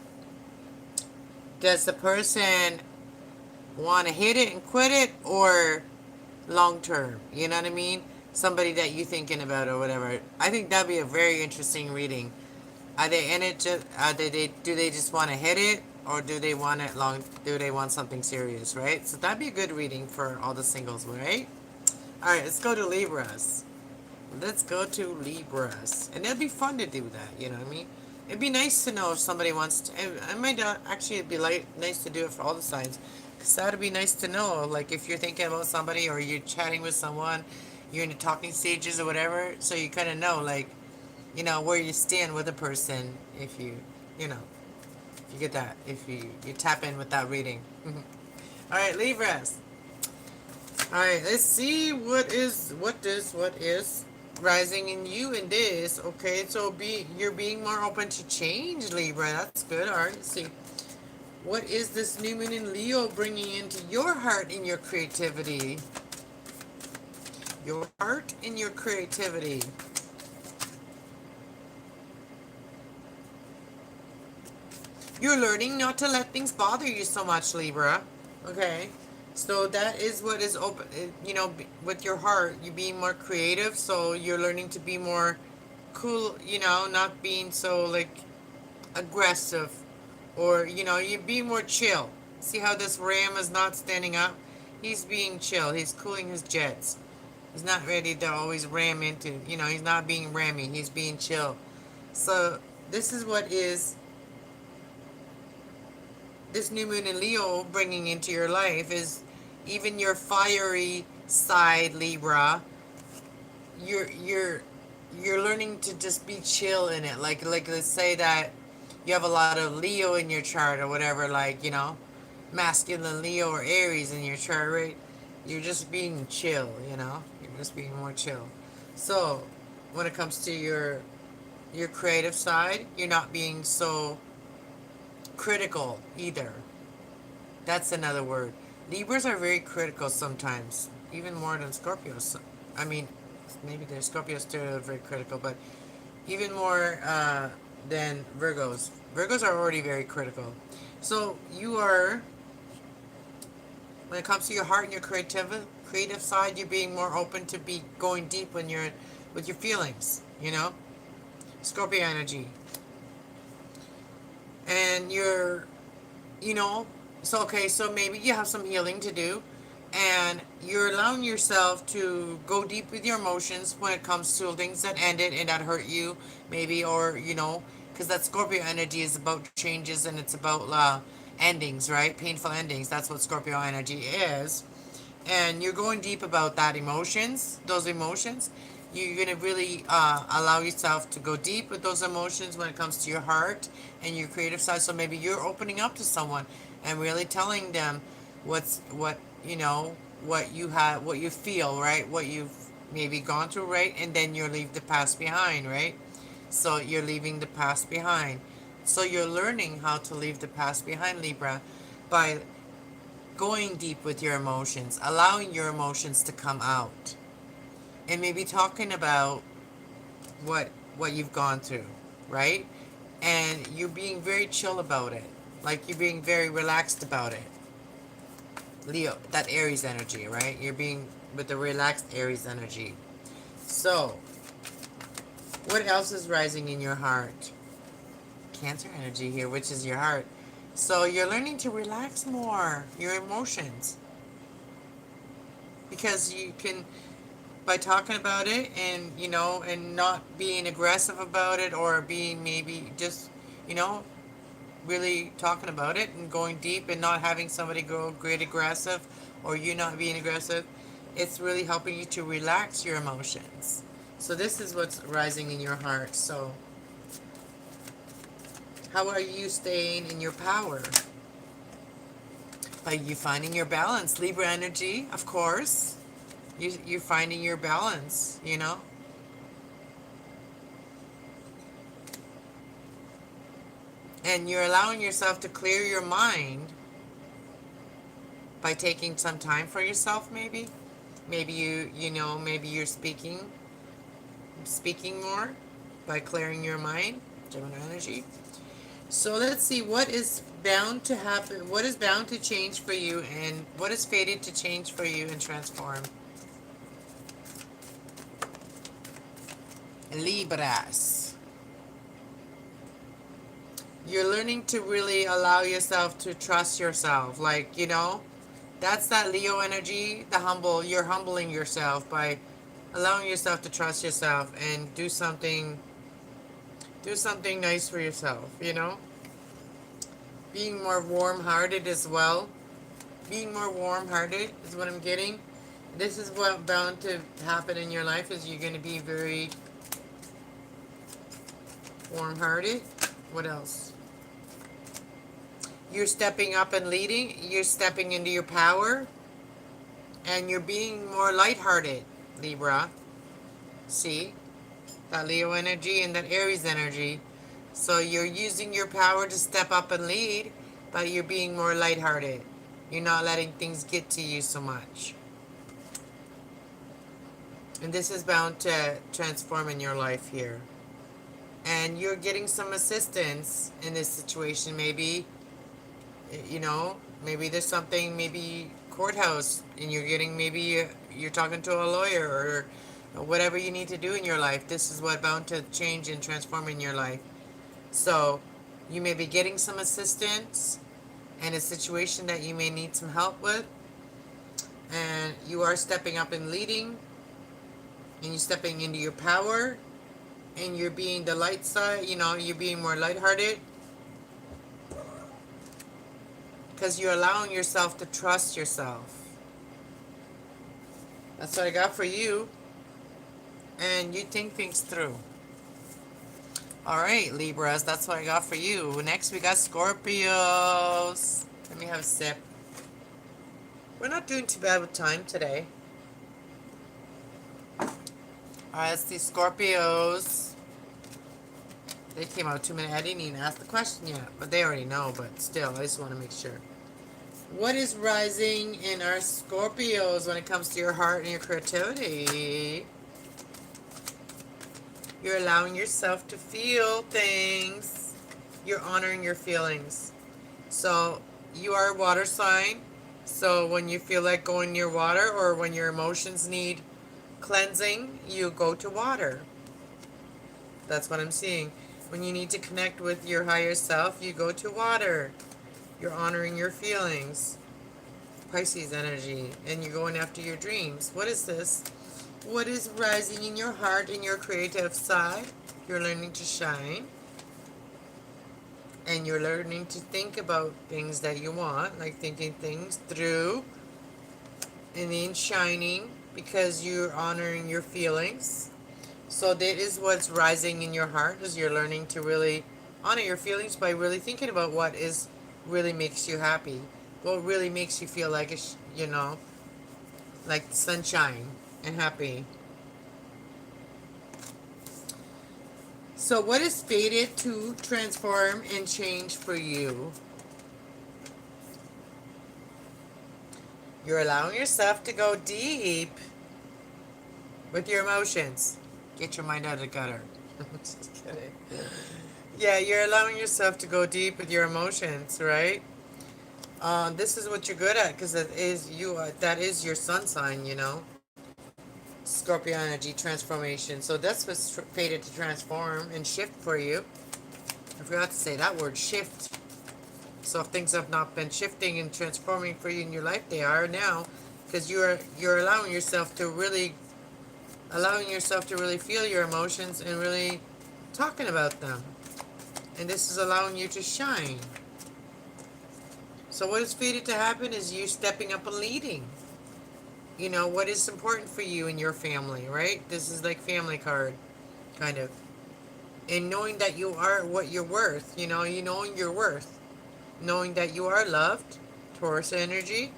does the person want to hit it and quit it, or long term? You know what I mean? Somebody that you thinking about or whatever. I think that'd be a very interesting reading. Are they in it? Do they just want to hit it, or do they want it long? Do they want something serious? Right. So that'd be a good reading for all the singles, right? All right. Let's go to Libras. Let's go to Libras, and it'd be fun to do that. You know what I mean? It'd be nice to know if somebody wants to. I might actually it'd be nice to do it for all the signs, because that'd be nice to know. Like if you're thinking about somebody, or you're chatting with someone, you're in the talking stages or whatever, so you kind of know, like, where you stand with a person. If you know, if you get that, if you tap in with that reading. All right, Libras. All right, let's see what is rising in you in this. Okay, so you're being more open to change, Libra. That's good. All right, let's see. What is this new moon in Leo bringing into your heart and your creativity? Your heart and your creativity. You're learning not to let things bother you so much, Libra. Okay. So that is what is open, with your heart. You're being more creative, so you're learning to be more cool, not being so, like, aggressive, or, you're being more chill. See how this ram is not standing up? He's being chill. He's cooling his jets. He's not ready to always ram into, he's not being rammy. He's being chill. So this is what is this new moon in Leo bringing into your life, is even your fiery side, Libra. You're learning to just be chill in it. Like let's say that you have a lot of Leo in your chart or whatever, like, masculine Leo or Aries in your chart, right? You're just being chill, you know? You're just being more chill. So, when it comes to your creative side, you're not being so critical either. That's another word. Libras are very critical sometimes, even more than Scorpios. I mean, maybe there's Scorpios too that are very critical, but even more than Virgos. Virgos are already very critical. So you are, when it comes to your heart and your creative side, you're being more open to be going deep when you're with your feelings. You know, Scorpio energy, and you're, you know, so okay, so maybe you have some healing to do, and you're allowing yourself to go deep with your emotions when it comes to things that ended and that hurt you, maybe, or you know, because that Scorpio energy is about changes and it's about endings, right? Painful endings. That's what Scorpio energy is, and you're going deep about that emotions, those emotions. You're going to really allow yourself to go deep with those emotions when it comes to your heart and your creative side. So maybe you're opening up to someone and really telling them what you know, what you have, what you feel, right? What you've maybe gone through, right? And then you leave the past behind, right? So you're leaving the past behind. So you're learning how to leave the past behind, Libra, by going deep with your emotions, allowing your emotions to come out, and maybe talking about what you've gone through, right? And you're being very chill about it. Like you're being very relaxed about it. Leo, that Aries energy, right? You're being with the relaxed Aries energy. So, what else is rising in your heart? Cancer energy here, which is your heart. So, you're learning to relax more your emotions because you can, by talking about it and you know, and not being aggressive about it, or being maybe just, you know, really talking about it and going deep and not having somebody go great aggressive, or you not being aggressive, it's really helping you to relax your emotions. So this is what's rising in your heart. So how are you staying in your power? By you finding your balance, Libra energy, of course. You're finding your balance, you know. And you're allowing yourself to clear your mind by taking some time for yourself, maybe. Maybe you know, maybe you're speaking more by clearing your mind, Gemini energy. So let's see what is bound to happen, what is bound to change for you, and what is fated to change for you and transform. Libras. You're learning to really allow yourself to trust yourself. Like, you know, that's that Leo energy, the humble. You're humbling yourself by allowing yourself to trust yourself and do something nice for yourself, you know? Being more warm-hearted as well. Being more warm-hearted is what I'm getting. This is what bound to happen in your life, is you're going to be very warm-hearted. What else? You're stepping up and leading. You're stepping into your power. And you're being more lighthearted, Libra. See? That Leo energy and that Aries energy. So you're using your power to step up and lead, but you're being more lighthearted. You're not letting things get to you so much. And this is bound to transform in your life here. And you're getting some assistance in this situation. Maybe, you know, maybe there's something, maybe courthouse, and you're getting, maybe you're talking to a lawyer, or whatever you need to do in your life. This is what bound to change and transform in your life. So you may be getting some assistance in a situation that you may need some help with, and you are stepping up and leading, and you're stepping into your power, and you're being the light side, you know, you're being more lighthearted because you're allowing yourself to trust yourself. That's what I got for you, and you think things through. All right, Libras, that's what I got for you. Next, we got Scorpios. Let me have a sip. We're not doing too bad with time today. Alright, let's see. Scorpios. They came out 2 minutes. I didn't even ask the question yet, but they already know, but still, I just want to make sure. What is rising in our Scorpios when it comes to your heart and your creativity? You're allowing yourself to feel things. You're honoring your feelings. So, you are a water sign. So, when you feel like going near water or when your emotions need cleansing, you go to water. That's what I'm seeing. When you need to connect with your higher self, you go to water. You're honoring your feelings. Pisces energy. And you're going after your dreams. What is this? What is rising in your heart, in your creative side? You're learning to shine. And you're learning to think about things that you want, like thinking things through. And then shining because you're honoring your feelings. So that is what's rising in your heart, is you're learning to really honor your feelings by really thinking about what is really makes you happy. What really makes you feel like, like sunshine and happy. So what is fated to transform and change for you? You're allowing yourself to go deep with your emotions. Get your mind out of the gutter. Just kidding. Yeah, you're allowing yourself to go deep with your emotions, right? This is what you're good at because it is you. That is your sun sign, Scorpio energy transformation. So that's what's fated to transform and shift for you. I forgot to say that word, shift. So if things have not been shifting and transforming for you in your life, they are now, because you're allowing yourself to really feel your emotions and really talking about them. And this is allowing you to shine. So what is fated to happen is you stepping up and leading. What is important for you and your family, right? This is like family card, kind of. And knowing that you are what you're worth, knowing your worth. Knowing that you are loved, Taurus energy.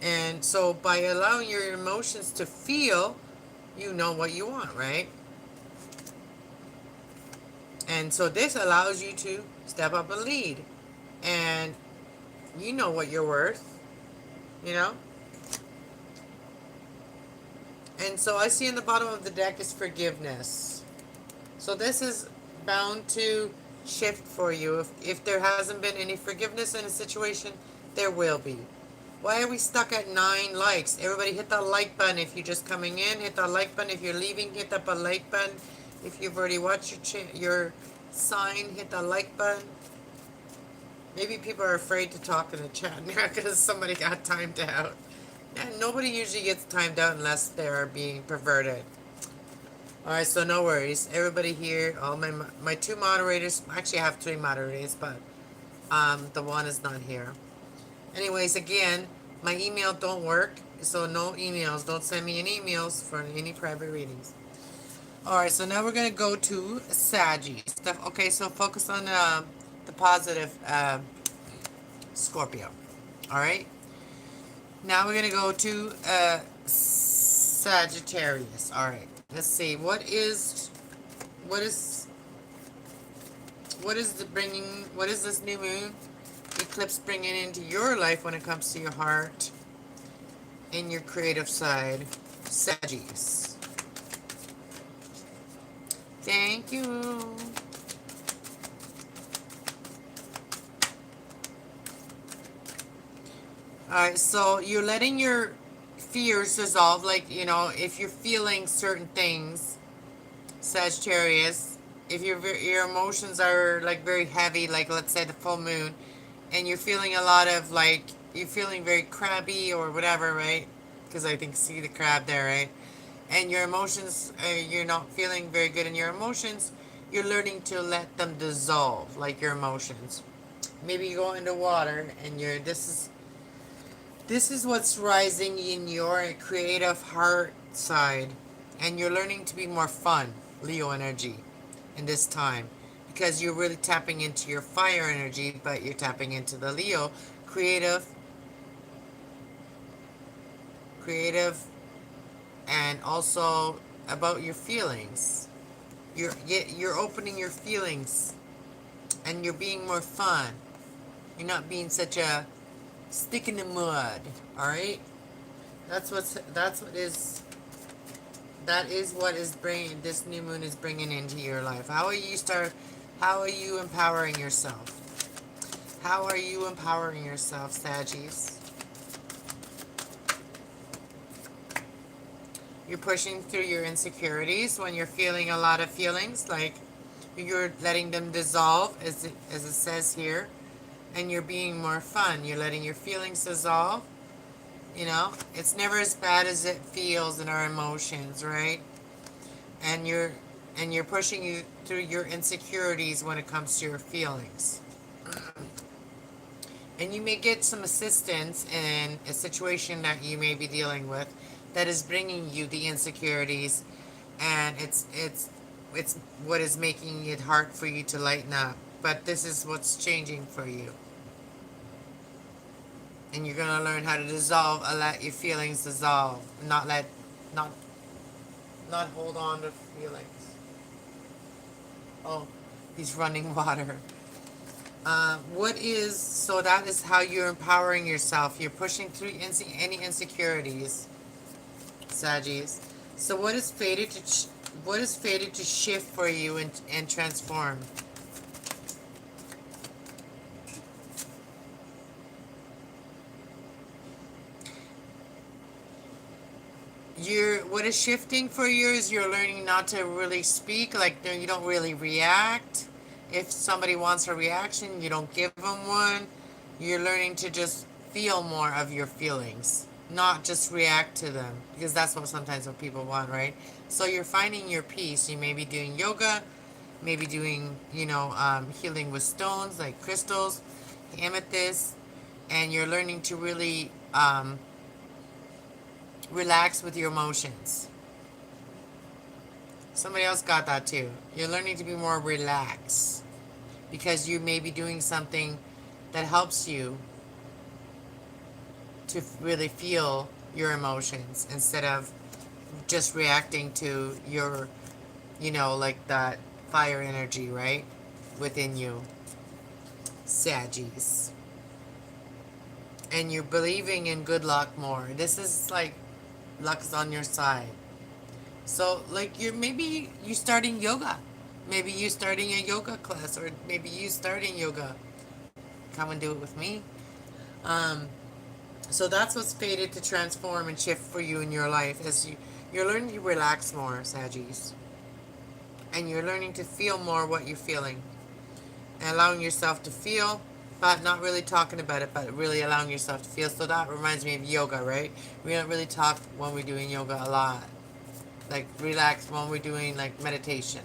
And so by allowing your emotions to feel, you know what you want, right? And so this allows you to step up and lead. And you know what you're worth, you know? And so I see in the bottom of the deck is forgiveness. So this is bound to shift for you. If there hasn't been any forgiveness in a situation, there will be. Why are we stuck at 9 likes? Everybody hit that like button. If you're just coming in, hit that like button. If you're leaving, hit that like button. If you've already watched your sign, hit that like button. Maybe people are afraid to talk in the chat now because somebody got timed out. And nobody usually gets timed out unless they're being perverted. Alright, so no worries. Everybody here, all my 2 moderators, actually I have 3 moderators, but the one is not here. Anyways, again, my email don't work, so no emails. Don't send me any emails for any private readings. Alright, so now we're going to go to Saggy stuff. Okay, so focus on the positive Scorpio. Alright? Now we're going to go to Sagittarius. Alright, let's see. What is this new moon eclipse bringing into your life when it comes to your heart and your creative side? Saggies. Thank you. Alright, so you're letting your fears dissolve, like, if you're feeling certain things, Sagittarius, if your emotions are like very heavy, like let's say the full moon, and you're feeling a lot of like, you're feeling very crabby or whatever, right? Because I think see the crab there, right? And your emotions, you're not feeling very good in your emotions, you're learning to let them dissolve, like your emotions. Maybe you go into water and this is what's rising in your creative heart side. And you're learning to be more fun, Leo energy, in this time. Because you're really tapping into your fire energy, but you're tapping into the Leo creative creative, and also about your feelings. You're opening your feelings, and you're being more fun. You're not being such a stick in the mud. All right. That is what is bringing this new moon is bringing into your life. How are you empowering yourself? How are you empowering yourself, Saggies? You're pushing through your insecurities when you're feeling a lot of feelings, like you're letting them dissolve, as it says here, and you're being more fun. You're letting your feelings dissolve. It's never as bad as it feels in our emotions, right? And you're pushing you through your insecurities when it comes to your feelings. And you may get some assistance in a situation that you may be dealing with that is bringing you the insecurities, and it's what is making it hard for you to lighten up. But this is what's changing for you. And you're gonna learn how to dissolve and let your feelings dissolve. Not not hold on to feelings. Oh, he's running water. So that is how you're empowering yourself. You're pushing through any insecurities, Saggies. So what is fated to shift for you and transform? What is shifting for you is you're learning not to really speak, like you don't really react. If somebody wants a reaction, you don't give them one. You're learning to just feel more of your feelings, not just react to them, because that's what people want, right? So you're finding your peace. You may be doing yoga, maybe doing, healing with stones like crystals, amethyst, and you're learning to really relax with your emotions. Somebody else got that too. You're learning to be more relaxed because you may be doing something that helps you to really feel your emotions instead of just reacting to your, like that fire energy, right? Within you. Saggies. And you're believing in good luck more. This is like luck's on your side. So like maybe you starting yoga. Maybe you starting a yoga class, or maybe you starting yoga. Come and do it with me. Um, so that's what's fated to transform and shift for you in your life as you're learning to relax more, Saggies. And you're learning to feel more what you're feeling. And allowing yourself to feel, but not really talking about it, but really allowing yourself to feel. So that reminds me of yoga, right? We don't really talk when we're doing yoga a lot. Like relax when we're doing like meditation.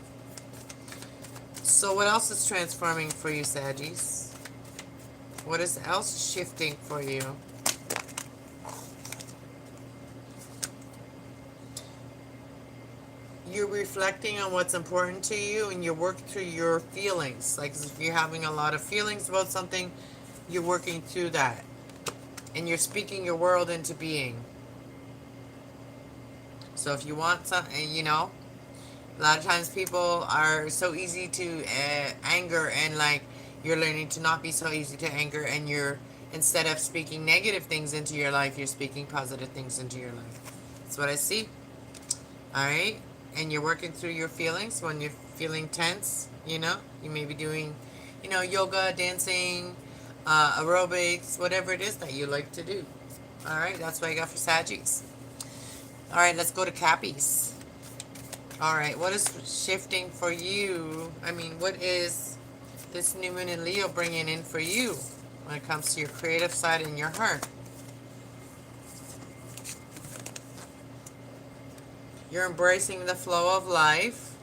So what else is transforming for you, Saggies? What is else shifting for you? You're reflecting on what's important to you, and you're working through your feelings. Like if you're having a lot of feelings about something, you're working through that. And you're speaking your world into being. So if you want something, a lot of times people are so easy to anger, and like you're learning to not be so easy to anger, and instead of speaking negative things into your life, you're speaking positive things into your life. That's what I see. All right. And you're working through your feelings when you're feeling tense. You may be doing, yoga, dancing, aerobics, whatever it is that you like to do. All right. That's what I got for Saggies. All right. Let's go to Cappies. All right. What is shifting for you? What is this new moon in Leo bringing in for you when it comes to your creative side and your heart? You're embracing the flow of life.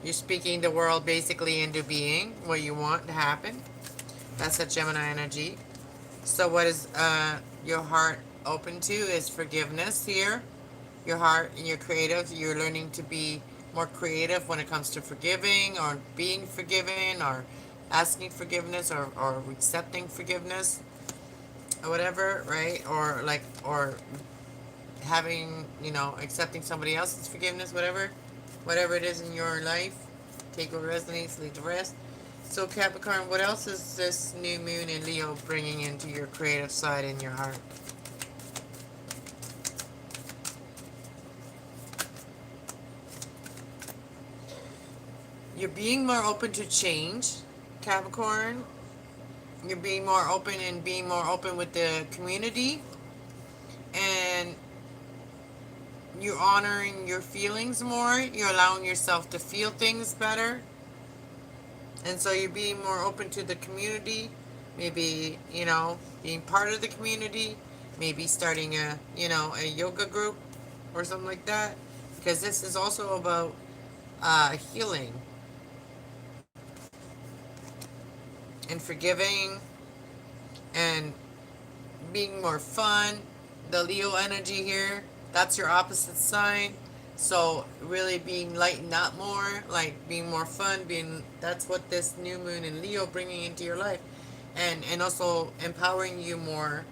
You're speaking the world basically into being, what you want to happen. That's a Gemini energy. So what is your heart open to is forgiveness here. Your heart and your creative, you're learning to be more creative when it comes to forgiving or being forgiven or asking forgiveness or accepting forgiveness. or whatever, right? Or like, or having, accepting somebody else's forgiveness, whatever it is in your life. Take what resonates, leave the rest. So Capricorn, what else is this new moon in Leo bringing into your creative side in your heart? You're being more open to change, Capricorn. You're being more open and being more open with the community. And you're honoring your feelings more. You're allowing yourself to feel things better. And so you're being more open to the community. Maybe, being part of the community. Maybe starting a yoga group or something like that. Because this is also about healing and forgiving and being more fun. The Leo energy here, that's your opposite sign. So really being lightened up more, like being more fun, that's what this new moon in Leo bringing into your life. And also empowering you more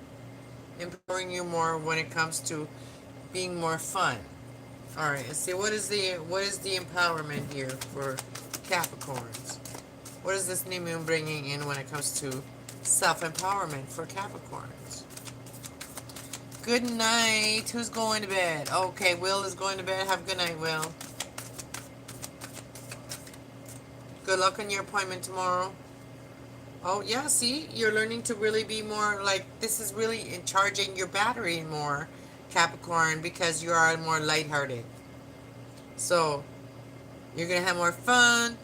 when it comes to being more fun. All right, let's see what is the empowerment here for Capricorns? What is this new moon bringing in when it comes to self-empowerment for Capricorns? Good night. Who's going to bed? Okay, Will is going to bed. Have a good night, Will. Good luck on your appointment tomorrow. Oh, yeah, see? You're learning to really be more like, this is really in charging your battery more, Capricorn, because you are more lighthearted. So, you're going to have more fun.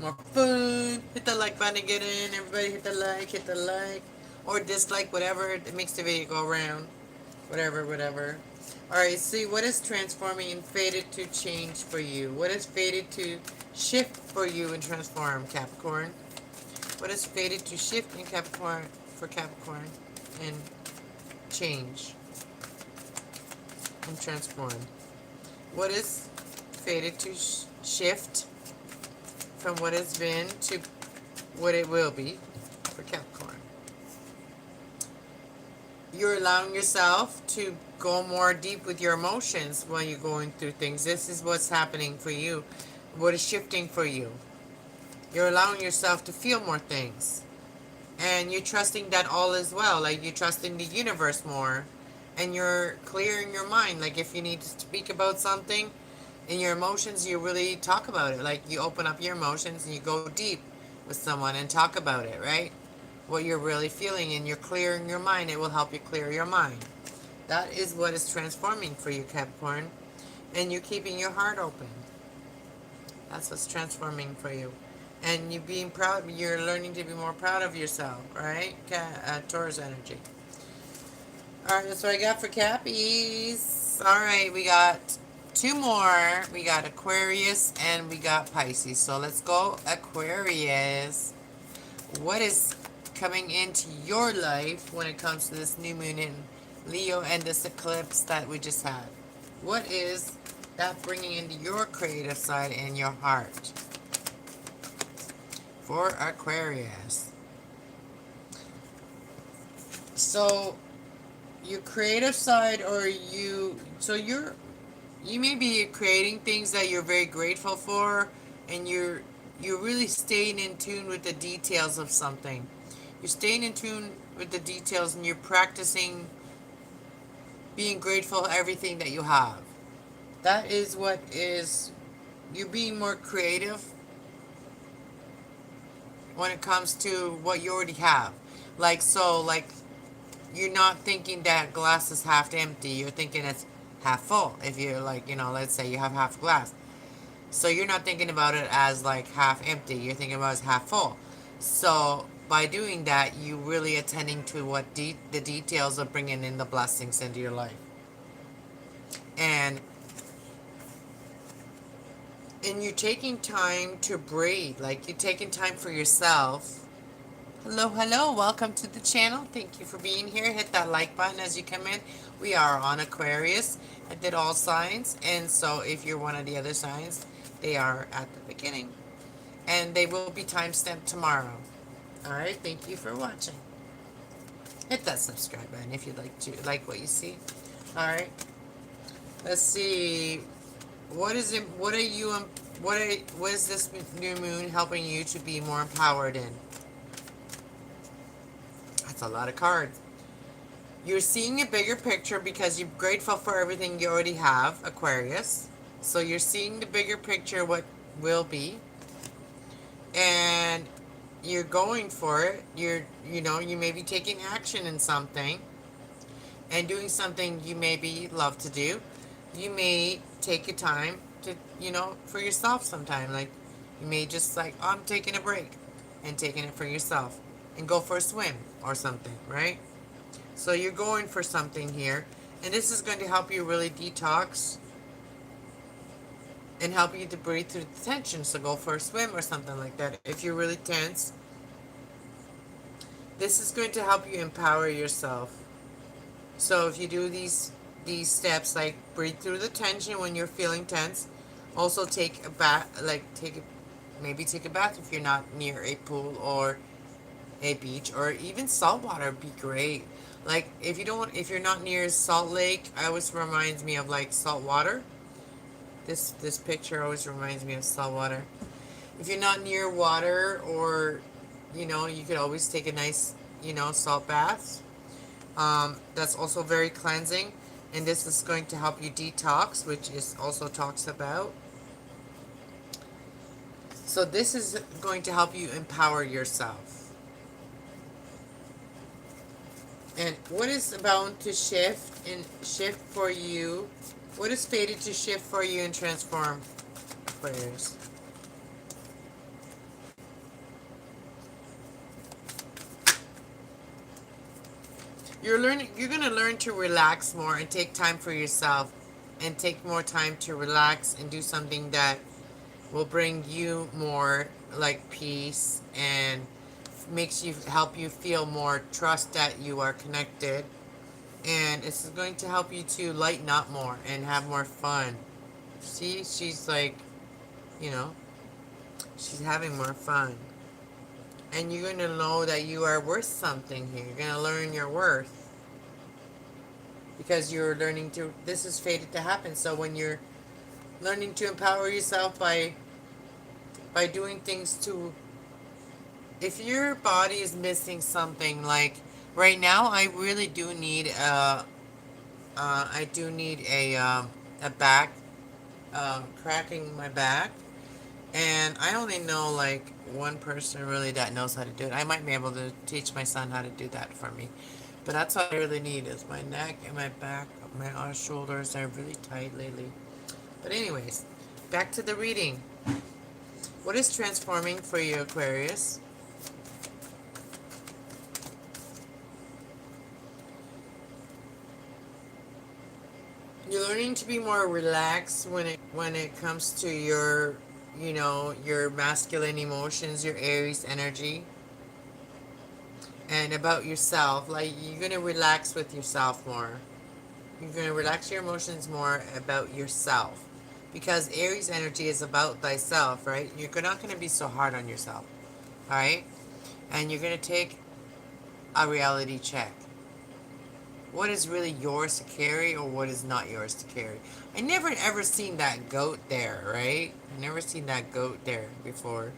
More fun. Hit the like button to get in. Everybody hit the like. Or dislike, whatever. It makes the video go around. Whatever. Alright, see, what is transforming and fated to change for you? What is fated to shift for you and transform, Capricorn? What is fated to shift in Capricorn for Capricorn and change and transform? What is fated to shift from what has been to what it will be for Capricorn? You're allowing yourself to go more deep with your emotions when you're going through things. This is what's happening for you. What is shifting for you? You're allowing yourself to feel more things. And you're trusting that all is well. Like you're trusting the universe more. And you're clearing your mind. Like if you need to speak about something in your emotions, you really talk about it. Like you open up your emotions and you go deep with someone and talk about it, right? What you're really feeling, and you're clearing your mind. It will help you clear your mind. That is what is transforming for you, Capricorn. And you're keeping your heart open. That's what's transforming for you. And you being proud, you're learning to be more proud of yourself, right? Taurus energy. Alright, that's what I got for Cappies. Alright, we got two more. We got Aquarius and we got Pisces. So let's go Aquarius. What is coming into your life when it comes to this new moon in Leo and this eclipse that we just had? What is that bringing into your creative side and your heart for Aquarius? So your creative side, or you may be creating things that you're very grateful for, and you're really staying in tune with the details of something. You're staying in tune with the details, and you're practicing being grateful for everything that you have. That is what is, you're being more creative when it comes to what you already have. Like you're not thinking that glass is half empty. You're thinking it's half full. If you're like, let's say you have half a glass. So you're not thinking about it as like half empty. You're thinking about it as half full. So by doing that, you really attending to what the details of bringing in the blessings into your life. And you're taking time to breathe. Like you're taking time for yourself. Hello, welcome to the channel. Thank you for being here. Hit that like button as you come in. We are on Aquarius. I did all signs, and so if you're one of the other signs, they are at the beginning. And they will be time stamped tomorrow. Alright, thank you for watching. Hit that subscribe button if you'd like what you see. All right. Let's see. What is it? What are you? What is this new moon helping you to be more empowered in? That's a lot of cards. You're seeing a bigger picture because you're grateful for everything you already have, Aquarius. So you're seeing the bigger picture, what will be, and you're going for it. You may be taking action in something and doing something you maybe love to do. You may take a time to, for yourself sometime. Like, you may just like, oh, I'm taking a break and taking it for yourself and go for a swim or something, right? So you're going for something here. And this is going to help you really detox and help you to breathe through the tension. So go for a swim or something like that. If you're really tense, this is going to help you empower yourself. So if you do these steps, like breathe through the tension when you're feeling tense. Also take a bath, maybe take a bath if you're not near a pool or a beach, or even salt water would be great. Like if you're not near Salt Lake, I always reminds me of like salt water. This picture always reminds me of salt water. If you're not near water, or you could always take a nice salt bath. That's also very cleansing, and this is going to help you detox, which is also talks about. So this is going to help you empower yourself. And what is about to shift for you? What is fated to shift for you and transform, Aquarius? You're going to learn to relax more and take time for yourself, and take more time to relax and do something that will bring you more like peace, and help you feel more trust that you are connected. And this is going to help you to lighten up more and have more fun. See, she's like, you know, she's having more fun. And you're going to know that you are worth something here. You're going to learn your worth. Because you're learning to, this is fated to happen. So when you're learning to empower yourself by doing things to, if your body is missing something, like right now, I really do need a back, cracking my back, and I only know like one person really that knows how to do it. I might be able to teach my son how to do that for me, but that's all I really need is my neck and my back. My shoulders are really tight lately. But anyways, back to the reading. What is transforming for you, Aquarius? You're learning to be more relaxed when it comes to your, your masculine emotions, your Aries energy, and about yourself. Like, you're going to relax with yourself more. You're going to relax your emotions more about yourself. Because Aries energy is about thyself, right? You're not going to be so hard on yourself. All right? And you're going to take a reality check. What is really yours to carry, or what is not yours to carry? I never ever seen that goat there, right? I never seen that goat there before.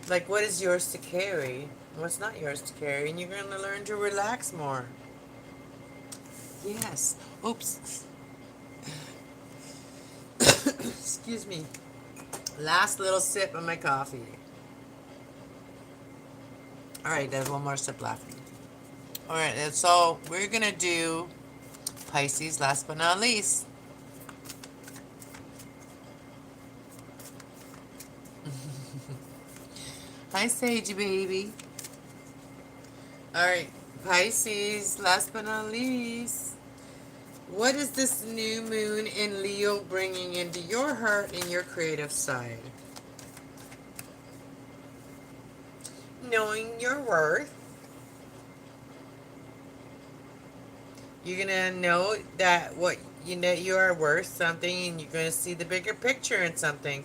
Like, what is yours to carry? What's not yours to carry? And you're going to learn to relax more. Yes. Oops. Excuse me. Last little sip of my coffee. Alright, there's one more sip left. Alright, so we're going to do Pisces last but not least. Hi, Sage baby. Alright, Pisces last but not least. What is this new moon in Leo bringing into your heart and your creative side? Knowing your worth. You're going to know that you are worth something, and you're going to see the bigger picture in something.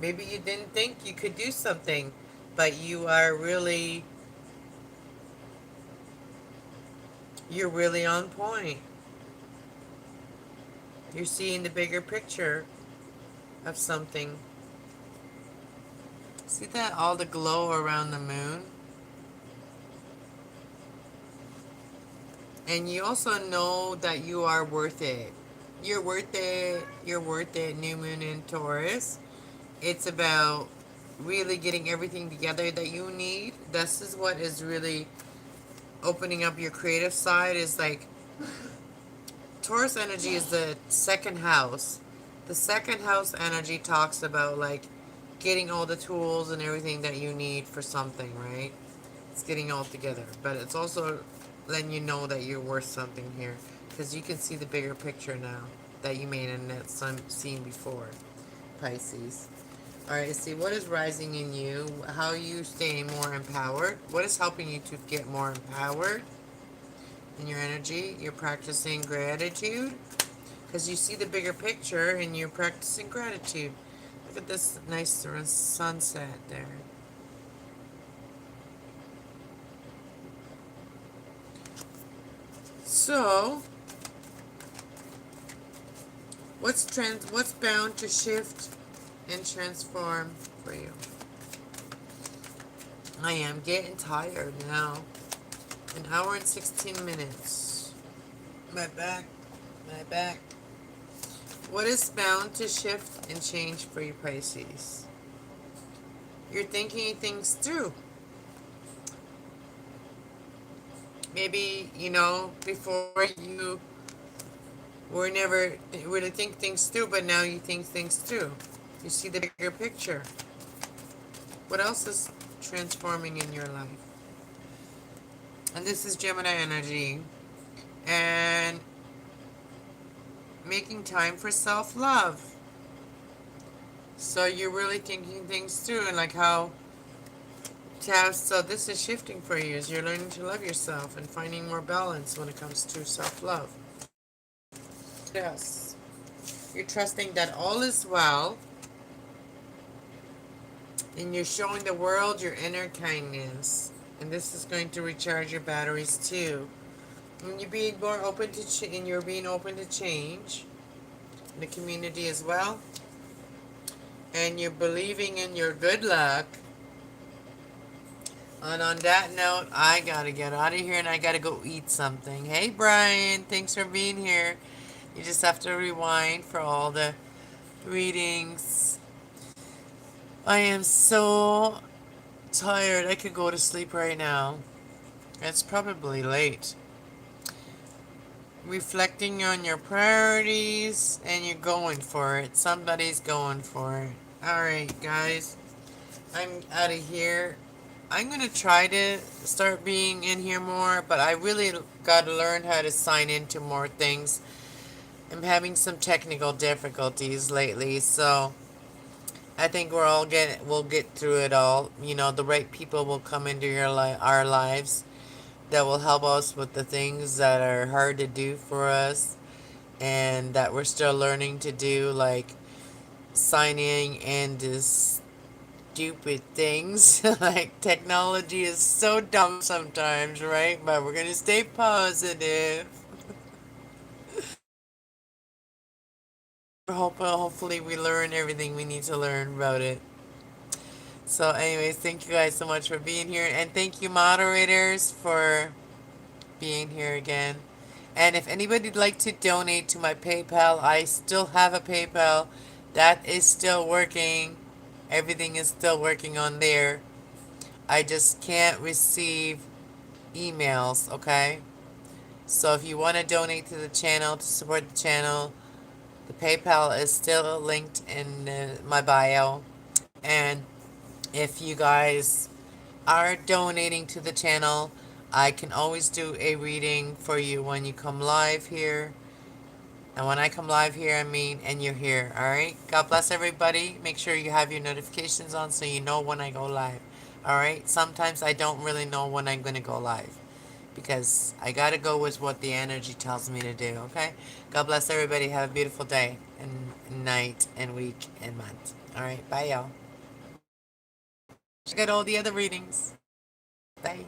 Maybe you didn't think you could do something, but you are really You're really on point. You're seeing the bigger picture of something. See that? All the glow around the moon? And you also know that you are worth it. You're worth it. You're worth it, new moon in Taurus. It's about really getting everything together that you need. This is what is really opening up your creative side, is like Taurus energy is the second house. The second house energy talks about like getting all the tools and everything that you need for something, right? It's getting all together. But it's also letting you know that you're worth something here. Because you can see the bigger picture now that you may have not seen before, Pisces. Alright, see what is rising in you, how you stay more empowered, what is helping you to get more empowered in your energy. You're practicing gratitude because you see the bigger picture and you're practicing gratitude. Look at this nice sunset there. So, what's bound to shift and transform for you? I am getting tired now. An hour and 16 minutes. My back. My back. What is bound to shift and change for you, Pisces? You're thinking things through. Maybe, before you were never really think things through, but now you think things through. You see the bigger picture. What else is transforming in your life? And this is Gemini energy. And making time for self-love. So you're really thinking things through, and like how to have, so this is shifting for you as you're learning to love yourself and finding more balance when it comes to self-love. Yes. You're trusting that all is well, and you're showing the world your inner kindness. And this is going to recharge your batteries too. And you're being more open to and you're being open to change in the community as well. And you're believing in your good luck. And on that note, I gotta get out of here and I gotta go eat something. Hey Brian, thanks for being here. You just have to rewind for all the readings. I am so tired. I could go to sleep right now. It's probably late. Reflecting on your priorities and you're going for it. Somebody's going for it. Alright, guys. I'm out of here. I'm going to try to start being in here more, but I really got to learn how to sign into more things. I'm having some technical difficulties lately, so I think we'll get through it all. The right people will come into our lives that will help us with the things that are hard to do for us and that we're still learning to do, like signing into stupid things. Like technology is so dumb sometimes, right? But we're gonna stay positive. Hopefully we learn everything we need to learn about it. So anyways, thank you guys so much for being here, and thank you moderators for being here again. And if anybody'd like to donate to my PayPal, I still have a PayPal that is still working. Everything is still working on there. I just can't receive emails, okay? So if you want to donate to the channel, to support the channel, the PayPal is still linked in my bio. And if you guys are donating to the channel, I can always do a reading for you when you come live here. And when I come live here, I mean, and you're here, alright? God bless everybody. Make sure you have your notifications on so you know when I go live. Alright? Sometimes I don't really know when I'm going to go live because I got to go with what the energy tells me to do, okay? God bless everybody. Have a beautiful day and night and week and month. Alright? Bye, y'all. Check out all the other readings. Bye.